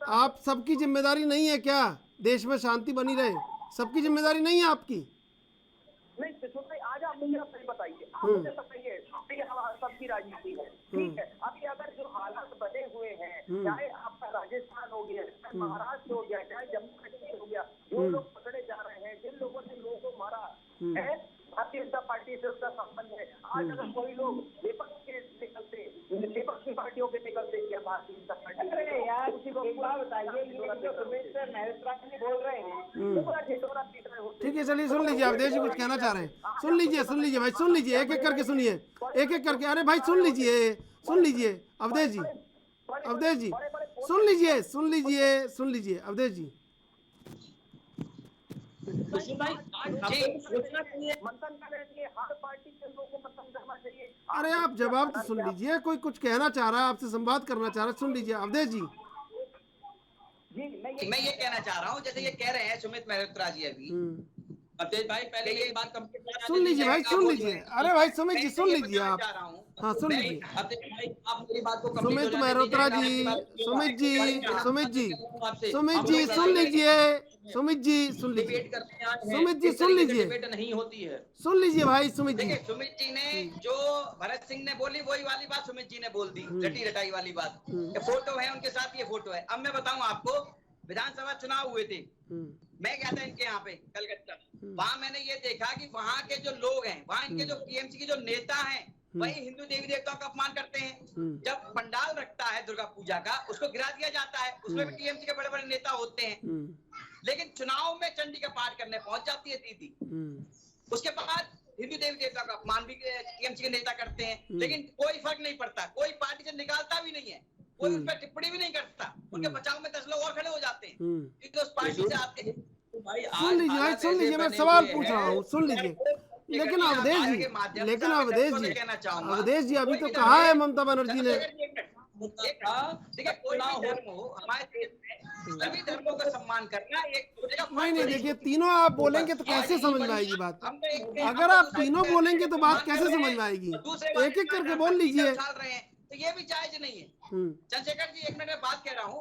आप सबकी जिम्मेदारी नहीं है क्या? देश में शांति बनी रहे, सबकी जिम्मेदारी नहीं है आपकी? नहीं भाई, आज आप मुझे सही बताइए, आप मुझे बताइए, सबकी राजनीति है, ठीक है। अभी अगर जो हालात बने हुए हैं, चाहे आपका राजस्थान हो गया, चाहे महाराष्ट्र हो गया, चाहे जम्मू कश्मीर हो गया, जो लोग पकड़े जा रहे हैं, जिन लोगों ने लोगों को मारा है, भारतीय जनता पार्टी से उसका संबंध है। आज अगर कोई लोग विपक्ष की पार्टियों के निकलते क्या भारतीय जनता पार्टी? यार उसी को एक बात बताइए, ये जो सुमित मेहरोत्रा जी बोल रहे हैं, पूरा ठिठोरा पीट रहे होते। ठीक है, चलिए सुन लीजिए, अवधेश जी कुछ कहना चाह रहे हैं, सुन लीजिए भाई, सुन लीजिए, एक एक करके सुनिए, एक एक करके। अरे भाई सुन लीजिए अवधेश जी, सुन लीजिए अवधेश जी। मंथन करना चाहिए, हर पार्टी के लोगों को मंथन करना चाहिए। अरे आप जवाब तो सुन लीजिए, कोई कुछ कहना चाह रहा है, आपसे संवाद करना चाह रहा है, सुन लीजिए अवधेश जी। मैं ये कहना चाह रहा हूँ, जैसे ये कह रहे हैं सुमित मेहरोत्रा जी अभी अवधेश भाई पहले ये बात कंप्लीट करा सुन लीजिए भाई, सुन लीजिए। अरे भाई सुमित जी सुन लीजिए आप। हाँ सुन मैं लीजिए। अवधेश भाई आप मेरी बात को complete सुमित हो जाने मेहरोत्रा दीजिए, जी, मैं आपकी बात सुमित जी, करेंगे। सुमित जी, आपसे सुमित हम जी लोग सुन लड़ाई लीजिए, सुमित जी सुन डिबेट लीजिए, करते हैं, सुमित जी इस सुन तरीके से लीजिए, डिबेट नहीं होती है। सुन लीजिए भाई सुमित जी। देखिए सुमित जी ने जो भरत सिंह ने बोली वही वाली बात सुमित जी ने बोल दी, रटी रटाई वाली बात। ये फोटो है उनके साथ, ये फोटो है। अब मैं बताऊं आपको, विधानसभा चुनाव हुए थे, मैं गया था इनके यहाँ पे कलकत्ता। वहां मैंने ये देखा कि वहां के जो लोग हैं, वहां इनके जो टीएमसी के जो नेता हैं, वही हिंदू देवी देवताओं का अपमान करते हैं। जब पंडाल रखता है दुर्गा पूजा का, उसको गिरा दिया जाता है, उसमें भी टीएमसी के बड़े बड़े नेता होते हैं। लेकिन चुनाव में चंडी का पाठ करने पहुंच जाती है दीदी। उसके बाद हिंदू देवी देवता का अपमान भी टीएमसी के नेता करते हैं, लेकिन कोई फर्क नहीं पड़ता, कोई पार्टी से निकालता भी नहीं है, कोई उन पर टिप्पणी भी नहीं करता। उनके बचाव में 10 लोग और खड़े हो जाते हैं क्योंकि उस पार्टी से आते हैं। सुन लीजिए भाई, सुन लीजिए, मैं सवाल पूछ रहा हूँ, सुन लीजिए। लेकिन अवधेश जी, लेकिन अवधेश जी अभी तो कहा है ममता बनर्जी ने। देखिए कोई भी धर्म हो हमारे देश में, सभी धर्मों का सम्मान करना एक दूसरे का नहीं नहीं, देखिए तीनों आप बोलेंगे तो कैसे समझ में आएगी बात? अगर आप तीनों बोलेंगे तो बात कैसे समझ में आएगी? एक एक करके बोल लीजिए। तो ये भी जायज नहीं है। चंद्रशेखर जी एक मिनट में बात कह रहा हूँ,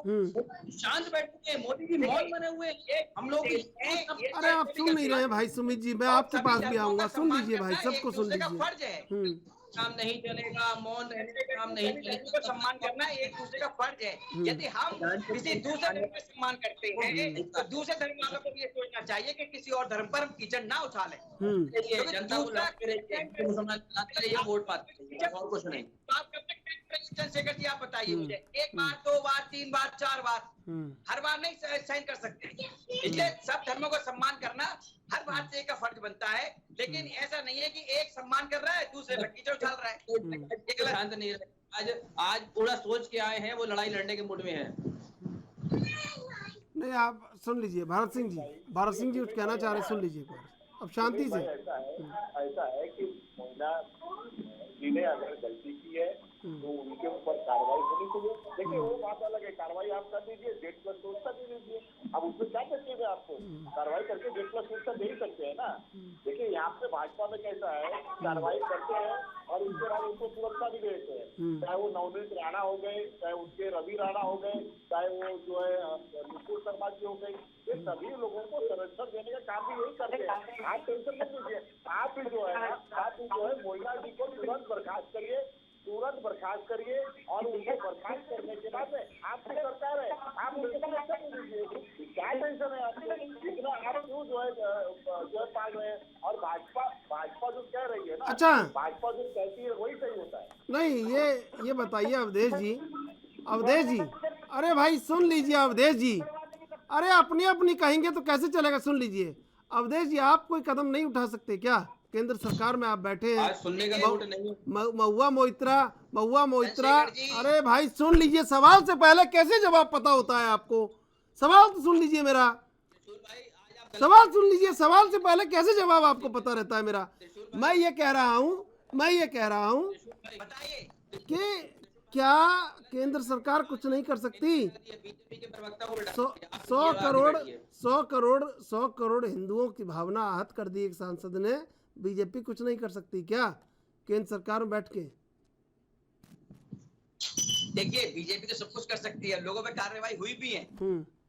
शांत बैठे, मोदी जी मॉल बने हुए हैं, हम लोग अरे आप सुन नहीं रहे भाई सुमित जी, मैं आपके पास भी आऊंगा। सुन लीजिए भाई, सबको सुन लीजिए। फर्ज है, काम नहीं चलेगा, मौन रहने का काम नहीं चलेगा। को सम्मान करना एक दूसरे का फर्ज है। यदि हम किसी दूसरे धर्म का सम्मान करते हैं तो दूसरे धर्म वालों को भी ये सोचना चाहिए कि किसी और धर्म पर हम कीचड़ ना उछालें। ये जनता को लाके ये वोट पाते और कुछ नहीं। आप कब तक चंद्रशेखर जी आप बताइए मुझे, एक बार, 2 बार, 3 बार, 4 बार, हर बार नहीं सहन कर सकते। इसलिए सब धर्मों को सम्मान करना हर भारतीय का फर्ज बनता है, लेकिन ऐसा नहीं है कि एक सम्मान कर रहा है दूसरे पर कीचड़ उछाल रहा है। शांत नहीं रहे। आज पूरा सोच के आए हैं, वो लड़ाई लड़ने के मूड में है। नहीं आप सुन लीजिए, भारत सिंह जी कुछ कहना चाह रहे, सुन लीजिए एक बार, अब शांति से। ऐसा है कि महिला जी ने अगर गलती की है तो उनके ऊपर कार्रवाई होनी चाहिए। देखिए वो बात अलग है, कार्रवाई आप कर दीजिए, Z+ सूचना दे दीजिए। अब उसमें क्या चाहिए आपको? कार्रवाई करके Z+ सूचना दे ही सकते हैं ना। देखिए यहाँ पे भाजपा में कैसा है, कार्रवाई करते हैं और उसके बाद उनको सुरक्षा भी देते हैं। चाहे वो नवनीत राणा हो गए, चाहे उनके रवि राणा हो गए, चाहे वो जो है नुपुर शर्मा जी हो गई, ये सभी लोगों को संरक्षण देने का काम भी यही करते हैं। आप टेंशन मत लीजिए, आप भी जो है मोइला जी को तुरंत बर्खास्त करिए और उनको बर्खास्त करने के बाद आपकी सरकार है, आप उनके सुरक्षा दे दीजिए। क्या टेंशन है आपको? इतना आप क्यों जो है पाल रहे हैं? और भाजपा जो कह रही है ना, अच्छा भाजपा जो कहती है वही सही होता है। नहीं, ये बताइए अवधेश जी, अरे भाई सुन लीजिए अवधेश जी, अरे अपनी अपनी कहेंगे तो कैसे चलेगा? सुन लीजिए अवधेश जी, आप कोई कदम नहीं उठा सकते क्या? केंद्र सरकार में आप बैठे हैं, सुनने का मूड नहीं। महुआ मोइत्रा, अरे भाई सुन लीजिए, सवाल से पहले कैसे जवाब पता होता है आपको? सवाल तो सुन लीजिए मेरा, सवाल सुन लीजिए, सवाल से पहले कैसे जवाब आपको पता रहता है मेरा? मैं ये कह रहा हूँ कि क्या केंद्र सरकार कुछ नहीं कर सकती? 100 करोड़ हिंदुओं की भावना आहत कर दी एक सांसद ने, बीजेपी कुछ नहीं कर सकती क्या केंद्र सरकार में बैठ के? देखिए बीजेपी तो सब कुछ कर सकती है, लोगों पे कार्रवाई हुई भी है,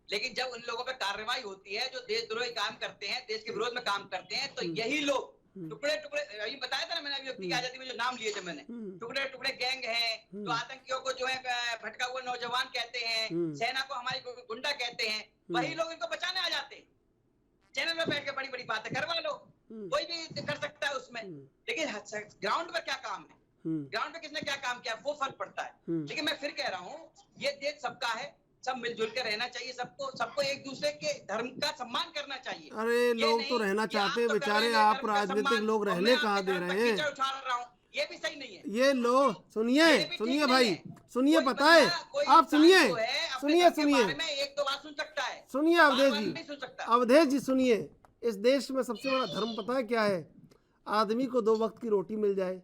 लेकिन जब उन लोगों पे कार्रवाई होती है जो देशद्रोही काम करते हैं, देश के विरोध में काम करते हैं, तो यही लोग टुकड़े टुकड़े, अभी बताया था ना मैंने, व्यक्ति की आजादी में जो नाम लिए थे मैंने, टुकड़े टुकड़े गैंग हैं, तो आतंकियों को जो है भटका हुआ नौजवान कहते हैं, सेना को हमारी गुंडा कहते हैं, वही लोग इनको बचाने आ जाते हैं। चैनल में बैठ के बड़ी बड़ी बातें करवा लो, कोई भी कर सकता है उसमें, लेकिन ग्राउंड पर क्या काम है, ग्राउंड पे किसने क्या काम किया वो फर्क पड़ता है। लेकिन मैं फिर कह रहा हूँ, ये देश सबका है, सब मिलजुल कर रहना चाहिए, सबको एक दूसरे के धर्म का सम्मान करना चाहिए। अरे लोग तो रहना चाहते हैं बेचारे, आप राजनीतिक लोग रहने कहाँ दे रहे हैं? ये भी सही नहीं है। ये लोग सुनिए भाई, सुनिए, पता है आप सुनिए एक दो बात सुन सकता है, सुनिए अवधेश जी सुनिए, इस देश में सबसे बड़ा धर्म पता है क्या है? आदमी को 2 वक्त की रोटी मिल जाए,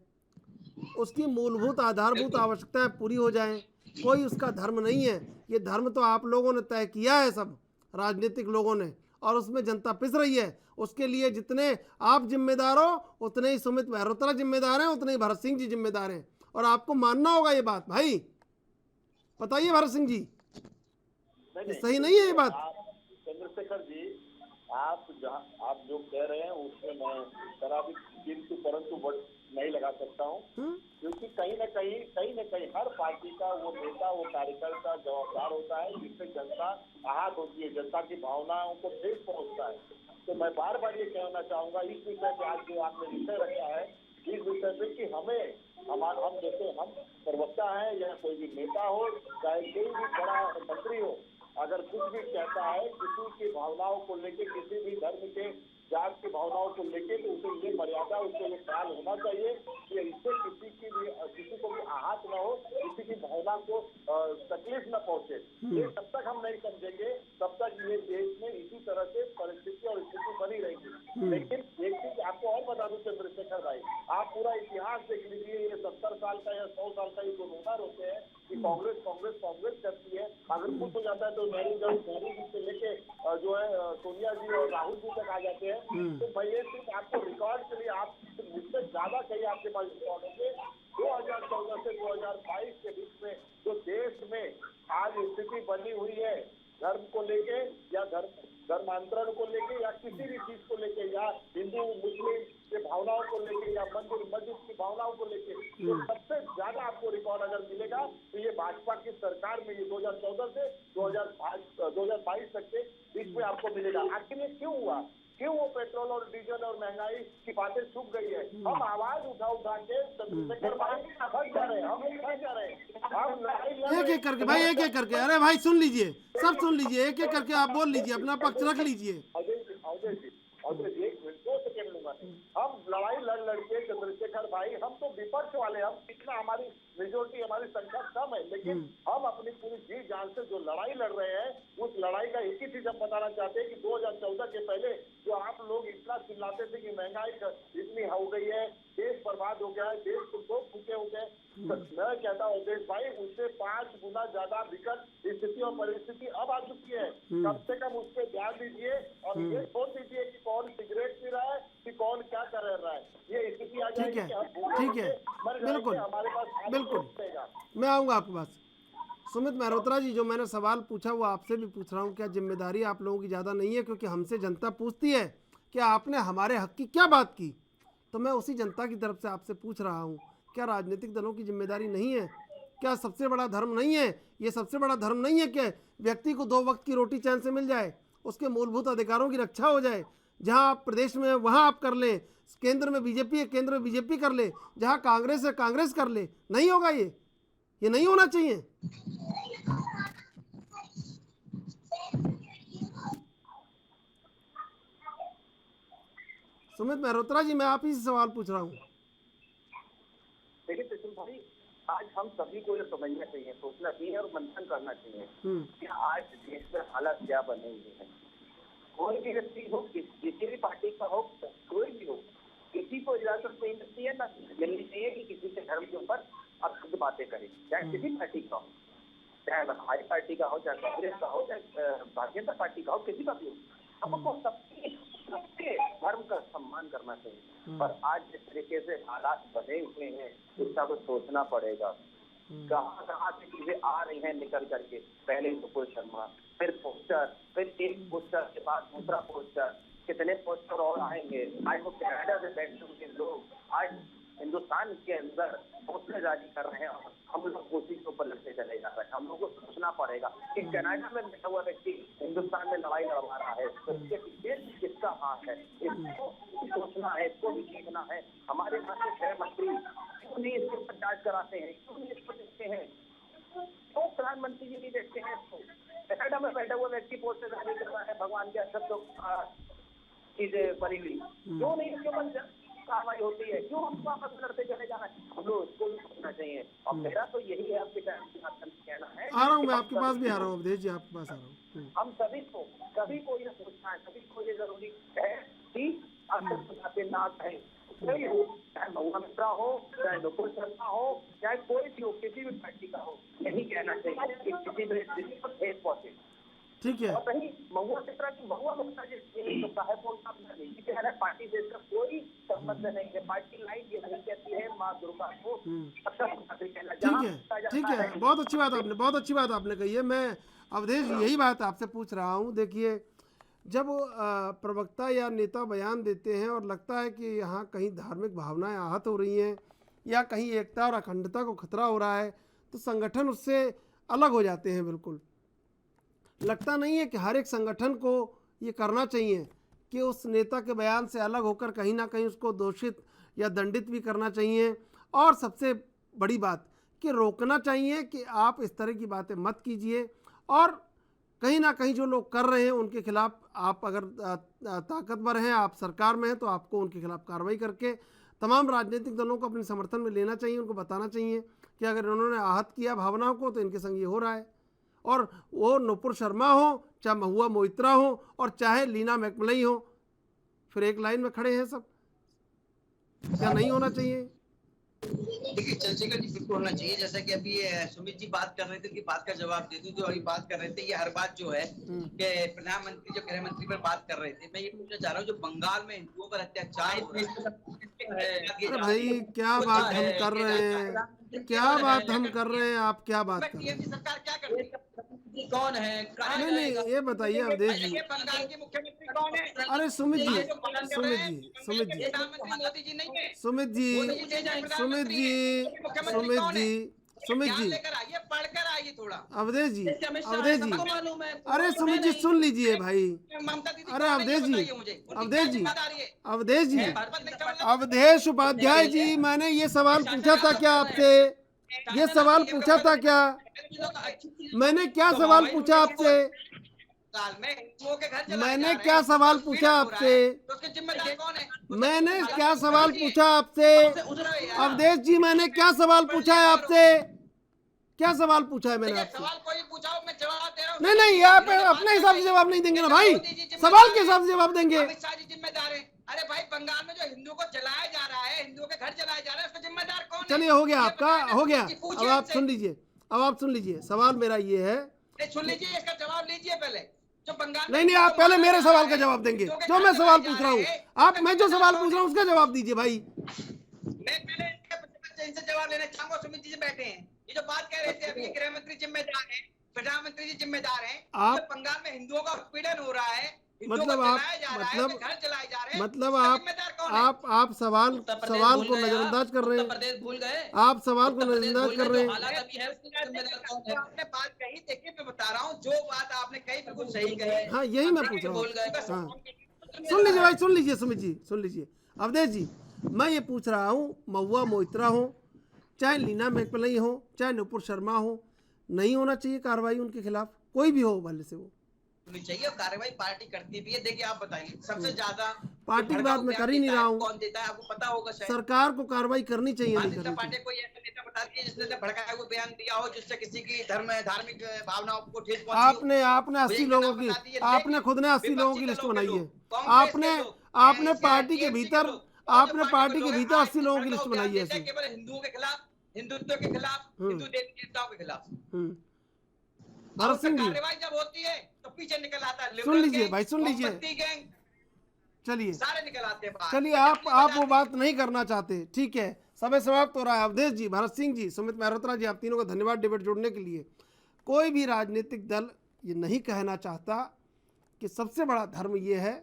उसकी मूलभूत आधारभूत आवश्यकताएं पूरी हो जाएं, कोई उसका धर्म नहीं है। ये धर्म तो आप लोगों ने तय किया है, सब राजनीतिक लोगों ने, और उसमें जनता पिस रही है। उसके लिए जितने आप जिम्मेदार हो उतने ही सुमित मेहरोत्रा जिम्मेदार हैं, उतने ही भरत सिंह जी जिम्मेदार हैं, और आपको मानना होगा ये बात। भाई बताइए भरत सिंह जी, ये सही नहीं है ये बात? चंद्रशेखर जी, आप जो कह रहे हैं उसमें मैं जरा भी किंतु परंतु वर्ड नहीं लगा सकता हूँ, क्योंकि कहीं न कहीं हर पार्टी का वो नेता, वो कार्यकर्ता जवाबदार होता है जिससे जनता आहत होती है, जनता की भावनाओं को ठेस पहुंचता है। तो मैं बार बार ये कहना चाहूंगा इस विषय पे, आज जो आपने विषय रखा है इस विषय पे, कि हम जैसे हम प्रवक्ता है या कोई भी नेता हो, चाहे कोई भी बड़ा मंत्री हो, अगर कुछ भी कहता है किसी की भावनाओं को लेके, किसी भी धर्म के जात की भावनाओं को लेके, तो उसे ये मर्यादा, उसको ये ख्याल होना चाहिए कि इससे किसी को भी आहत न हो, किसी की भावना को तकलीफ न पहुंचे। ये तब तक हम नहीं समझेंगे तब तक ये देश में इसी तरह से परिस्थिति और स्थिति बनी रहेगी। लेकिन एक चीज आपको और बता दूं चंद्रशेखर भाई, आप पूरा इतिहास देख लीजिए, ये 70 साल का या 100 साल का ये जो रोना रोते हैं कि कांग्रेस कांग्रेस कांग्रेस करती है, अगर कुछ हो जाता है तो नेहरू जी से लेके जो है सोनिया जी और राहुल जी तक आ जाते हैं। तो भाई ये सिर्फ आपको रिकॉर्ड के लिए, आप मुझसे ज्यादा कहीं आपके पास रिकॉर्ड होंगे। 2014 से 2022 के बीच में जो देश में आज स्थिति बनी हुई है, धर्म को लेके या धर्मांतरण को लेके या किसी भी चीज को लेके, या हिंदू मुस्लिम के भावनाओं को लेके या मंदिर मस्जिद की भावनाओं को लेके, तो सबसे ज्यादा आपको रिकॉर्ड अगर मिलेगा तो ये भाजपा की सरकार में, ये 2014 से 2022 तक के बीच में आपको मिलेगा। आखिर ये क्यों हुआ? क्यों वो पेट्रोल और डीजल और महंगाई की बातें छुप गई है? हम आवाज उठा के चंद्रशेखर भाई फंस जा रहे हैं, हम फंस जा रहे हैं, हम एक एक करके भाई, एक एक करके, अरे भाई सुन लीजिए, सब सुन लीजिए, एक एक करके आप बोल लीजिए, अपना पक्ष रख लीजिए। अजय जी 2 सेकेंड लूंगा। हम लड़ाई लड़ के चंद्रशेखर भाई, हम तो विपक्ष वाले, हम कितना हमारी मेजोरिटी, हमारी संख्या कम है, लेकिन हम अपनी पूरी जी जान से जो लड़ाई लड़ रहे हैं, उस लड़ाई का एक ही चीज हम बताना चाहते हैं कि 2014 के पहले जो आप लोग इतना चिल्लाते थे कि महंगाई इतनी हो गई है, देश बर्बाद हो गया है, देश को दो फूके हो गए, मैं कहता हूँ देश भाई उससे 5 गुना ज्यादा विकट स्थिति और परिस्थिति अब आ चुकी है। कम से कम उस पर ध्यान दीजिए और ये छोड़ दीजिए कि कौन सिगरेट पी रहा है कि कौन क्या कर रहा है। ये स्थिति आ जाएगी कि हम ठीक है, बिल्कुल हमारे पास बिल्कुल, मैं आऊँगा आपके पास। सुमित मेहरोत्रा जी, जो मैंने सवाल पूछा वो आपसे भी पूछ रहा हूँ, क्या जिम्मेदारी आप लोगों की ज़्यादा नहीं है? क्योंकि हमसे जनता पूछती है कि आपने हमारे हक की क्या बात की, तो मैं उसी जनता की तरफ से आपसे पूछ रहा हूँ, क्या राजनीतिक दलों की जिम्मेदारी नहीं है? क्या सबसे बड़ा धर्म नहीं है ये? सबसे बड़ा धर्म नहीं है कि व्यक्ति को 2 वक्त की रोटी चैन से मिल जाए, उसके मूलभूत अधिकारों की रक्षा हो जाए? जहाँ आप प्रदेश में वहाँ आप कर लें, केंद्र में बीजेपी है, केंद्र में बीजेपी कर ले, जहाँ कांग्रेस है कांग्रेस कर ले। नहीं होगा ये नहीं होना चाहिए। सुमित मेहरोत्रा जी, मैं आप ही से सवाल पूछ रहा हूँ। देखिए प्रसून भाई, आज हम सभी को ये समझना चाहिए, सोचना चाहिए और मंथन करना चाहिए कि आज देश में हालात क्या बने हुए हैं। कोई भी व्यक्ति हो, किसी भी पार्टी का हो, कोई भी हो, किसी को इजाजत नहीं मिलती है, ना मिलनी चाहिए कि किसी के धर्म के ऊपर अशुद्ध बातें करें, चाहे किसी पार्टी का हो, चाहे हमारी पार्टी का हो, चाहे कांग्रेस का हो, चाहे भारतीय जनता पार्टी का हो, किसी का भी हो, हमको सबके धर्म का सम्मान करना चाहिए। पर आज जिस तरीके से हालात बने हुए हैं उसका तो सोचना पड़ेगा। कहाँ से चीजें आ रही हैं निकल करके, पहले नुपुर शर्मा, फिर पोस्टर, फिर एक पोस्टर के बाद दूसरा पोस्टर, कितने पोस्टर और आएंगे। आज वो कनाडा से बैठे हुए लोग आज हिंदुस्तान के अंदर पोस्टर जारी कर रहे हैं और हम लोग उसी के ऊपर लड़ते चले जा रहे हैं। हम लोग को सोचना पड़ेगा कि कनाडा में बैठा हुआ व्यक्ति हिंदुस्तान में लड़ाई लड़वा रहा है, तो इसके पीछे किसका हाथ है, इसको सोचना है, इसको भी देखना है। हमारे यहाँ के गृह मंत्री क्यों नहीं इसके ऊपर जांच कराते हैं, क्यों नहीं इसको देखते हैं, तो प्रधानमंत्री जी नहीं देखते हैं इसको। कनाडा में बैठा हुआ व्यक्ति पोस्टर जारी कर रहा है, भगवान के शब्द चीजें बनी हुई, क्यों नहीं इसके ऊपर कार्रवाई होती है, क्यों हम वापस लड़ते चले जाना है? हम लोग उसको भी सोचना चाहिए। और मेरा तो यही है आपके कहना है। आ रहा हूँ, मैं आपके पास भी आ रहा हूँ, अवधेश जी आपके पास आ रहा हूँ। हम सभी को ये सोचना है, सभी को ये जरूरी है कि के नाथ है, कोई हो, चाहे महुआ मिश्रा हो, चाहे नुपुर शर्मा हो, चाहे कोई भी हो, किसी भी पार्टी का हो, यही कहना चाहिए कि किसी भी स्थिति पर ठेस पहुंचे। ठीक है। और रही महुआ चित्रा की महुआ मुक्ता जी तो साहब को निजी है, पार्टी से इसका कोई संबंध नहीं है। पार्टी लाइन ये नहीं कहती है माँ दुर्गा को ठीक है, बहुत अच्छी बात आपने, बहुत अच्छी बात आपने कही है। मैं अवधेश जी यही बात आपसे पूछ रहा हूँ। देखिए, जब प्रवक्ता या नेता बयान देते हैं और लगता है कि यहाँ कहीं धार्मिक भावनाएं आहत हो रही हैं या कहीं एकता और अखंडता को खतरा हो रहा है, तो संगठन उससे अलग हो जाते हैं। बिल्कुल लगता नहीं है कि हर एक संगठन को ये करना चाहिए कि उस नेता के बयान से अलग होकर कहीं ना कहीं उसको दोषित या दंडित भी करना चाहिए। और सबसे बड़ी बात कि रोकना चाहिए कि आप इस तरह की बातें मत कीजिए, और कहीं ना कहीं जो लोग कर रहे हैं उनके खिलाफ आप अगर ताकतवर हैं, आप सरकार में हैं, तो आपको उनके खिलाफ कार्रवाई करके तमाम राजनीतिक दलों को अपने समर्थन में लेना चाहिए। उनको बताना चाहिए कि अगर इन्होंने आहत किया भावनाओं को तो इनके संग ये हो रहा है। और वो नुपुर शर्मा हो, चाहे महुआ मोइत्रा हो, और चाहे लीना मैकमलई हो, फिर एक लाइन में खड़े हैं सब। क्या नहीं होना चाहिए? देखिए चंद्रशेखर जी, बिल्कुल होना चाहिए। जैसा कि अभी सुमित जी बात कर रहे थे, उनकी बात का जवाब दे दूं। जो अभी बात कर रहे थे, ये हर बात जो है कि प्रधानमंत्री जो गृह मंत्री पर बात कर रहे थे, मैं ये पूछना चाह रहा हूँ, जो बंगाल में हिंदुओं पर अत्याचार, अरे भाई क्या बात हम कर रहे हैं, क्या बात हम कर रहे हैं, आप क्या बात कर रहे हैं? सरकार क्या कर रही है? कौन है? नहीं, ये बताइए अवधेश जी। बंगाल के मुख्यमंत्री कौन है? अरे सुमित जी, प्रधानमंत्री मोदी जी नहीं है। सुमित जी, लेकर आइए, पढ़कर आइए थोड़ा। अवधेश जी, मालूम है। अरे सुमित जी सुन लीजिए भाई। ममता दीदी अरे अवधेश जी, मुझे अवधेश उपाध्याय जी, मैंने ये सवाल पूछा था क्या आपसे? ये सवाल पूछा था क्या? मैंने क्या सवाल पूछा आपसे? मैंने क्या सवाल पूछा आपसे? मैंने क्या सवाल पूछा आपसे? अवधेश जी, मैंने क्या सवाल पूछा है आपसे? क्या सवाल पूछा है मैंने आपसे? नहीं नहीं, आप अपने हिसाब से जवाब नहीं देंगे ना भाई, सवाल के हिसाब से जवाब देंगे। जिम्मेदार है। अरे भाई, बंगाल में जो हिंदू को जलाया जा रहा है, हिंदुओं के घर जलाए जा रहे हैं, उसका जिम्मेदार कौन है? चलिए, हो गया आपका, हो गया। अब आप सुन लीजिए, अब आप सुन लीजिए। सवाल मेरा ये है, सुन लीजिए, इसका जवाब लीजिए पहले। जो बंगाल नहीं, आप पहले मेरे सवाल का जवाब देंगे। जो मैं सवाल पूछ रहा हूँ, मैं जो सवाल पूछ रहा हूँ उसका जवाब दीजिए भाई। मैं पहले इनसे जवाब लेना चाहूंगा। सुमित जी बैठे हैं, ये जो बात कह रहे थे अभी, गृह मंत्री जिम्मेदार है, प्रधानमंत्री जी जिम्मेदार हैं। आप बंगाल में हिंदुओं का उत्पीड़न हो रहा है, मतलब आप सवाल को नजरअंदाज कर रहे हैं। भूल गए आप सवाल को नजरअंदाज कर रहे हैं। आपने बात कही, देखिए मैं बता रहा हूँ, जो बात आपने कही बिल्कुल सही कही। हाँ, यही मैं पूछ रहा हूँ। हाँ, सुन लीजिए भाई, सुन लीजिए सुमित जी, सुन लीजिए। अवधेश जी, मैं ये पूछ रहा हूँ, महुआ मोइत्रा हो, चाहे लीना मैकमलई हो, चाहे नुपुर शर्मा हो, नहीं होना चाहिए कार्रवाई उनके खिलाफ? कोई भी हो भले से वो होनी चाहिए, और कार्रवाई पार्टी करती भी है। देखिए आप बताइए, सबसे ज्यादा पार्टी की बात मैं कर ही नहीं रहा हूँ, कौन देता है आपको पता होगा शायद। सरकार को कार्रवाई करनी चाहिए, नहीं करनी पार्टी कोई ऐसा नेता बताती है जिसने भड़काया हुआ बयान दिया हो, जिससे किसी की धार्मिक भावनाओं को ठेस पहुंची हो। आपने 80 लोगों की, आपने खुद ने 80 लोगों की लिस्ट बनाई है। आपने पार्टी के भीतर, आपने पार्टी के भीतर 80 लोगों की लिस्ट बनाई है। केवल हिंदुओं के खिलाफ, हिंदुत्व के खिलाफ, हिंदू देवी देवताओं के खिलाफ। भरत सिंह जी, कार्रवाई जब होती है तो पीछे निकल आता है। सुन लीजिए भाई, सुन लीजिए। चलिए, सारे निकल आते हैं। चलिए, आप वो बात नहीं करना चाहते, ठीक है, समय समाप्त हो रहा है। अवधेश जी, भरत सिंह जी, सुमित मेहरोत्रा जी, आप तीनों को धन्यवाद डिबेट जोड़ने के लिए। कोई भी राजनीतिक दल ये नहीं कहना चाहता कि सबसे बड़ा धर्म ये है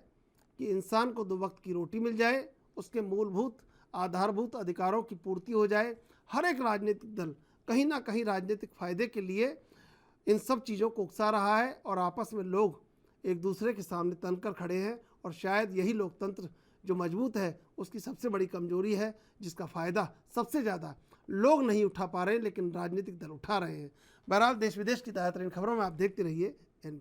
कि इंसान को 2 वक्त की रोटी मिल जाए, उसके मूलभूत आधारभूत अधिकारों की पूर्ति हो जाए। हर एक राजनीतिक दल कहीं ना कहीं राजनीतिक फायदे के लिए इन सब चीज़ों को उकसा रहा है, और आपस में लोग एक दूसरे के सामने तनकर खड़े हैं। और शायद यही लोकतंत्र जो मजबूत है उसकी सबसे बड़ी कमजोरी है, जिसका फ़ायदा सबसे ज़्यादा लोग नहीं उठा पा रहे हैं, लेकिन राजनीतिक दल उठा रहे हैं। बहरहाल, देश विदेश की ताज़ा तरीन खबरों में आप देखते रहिए NB।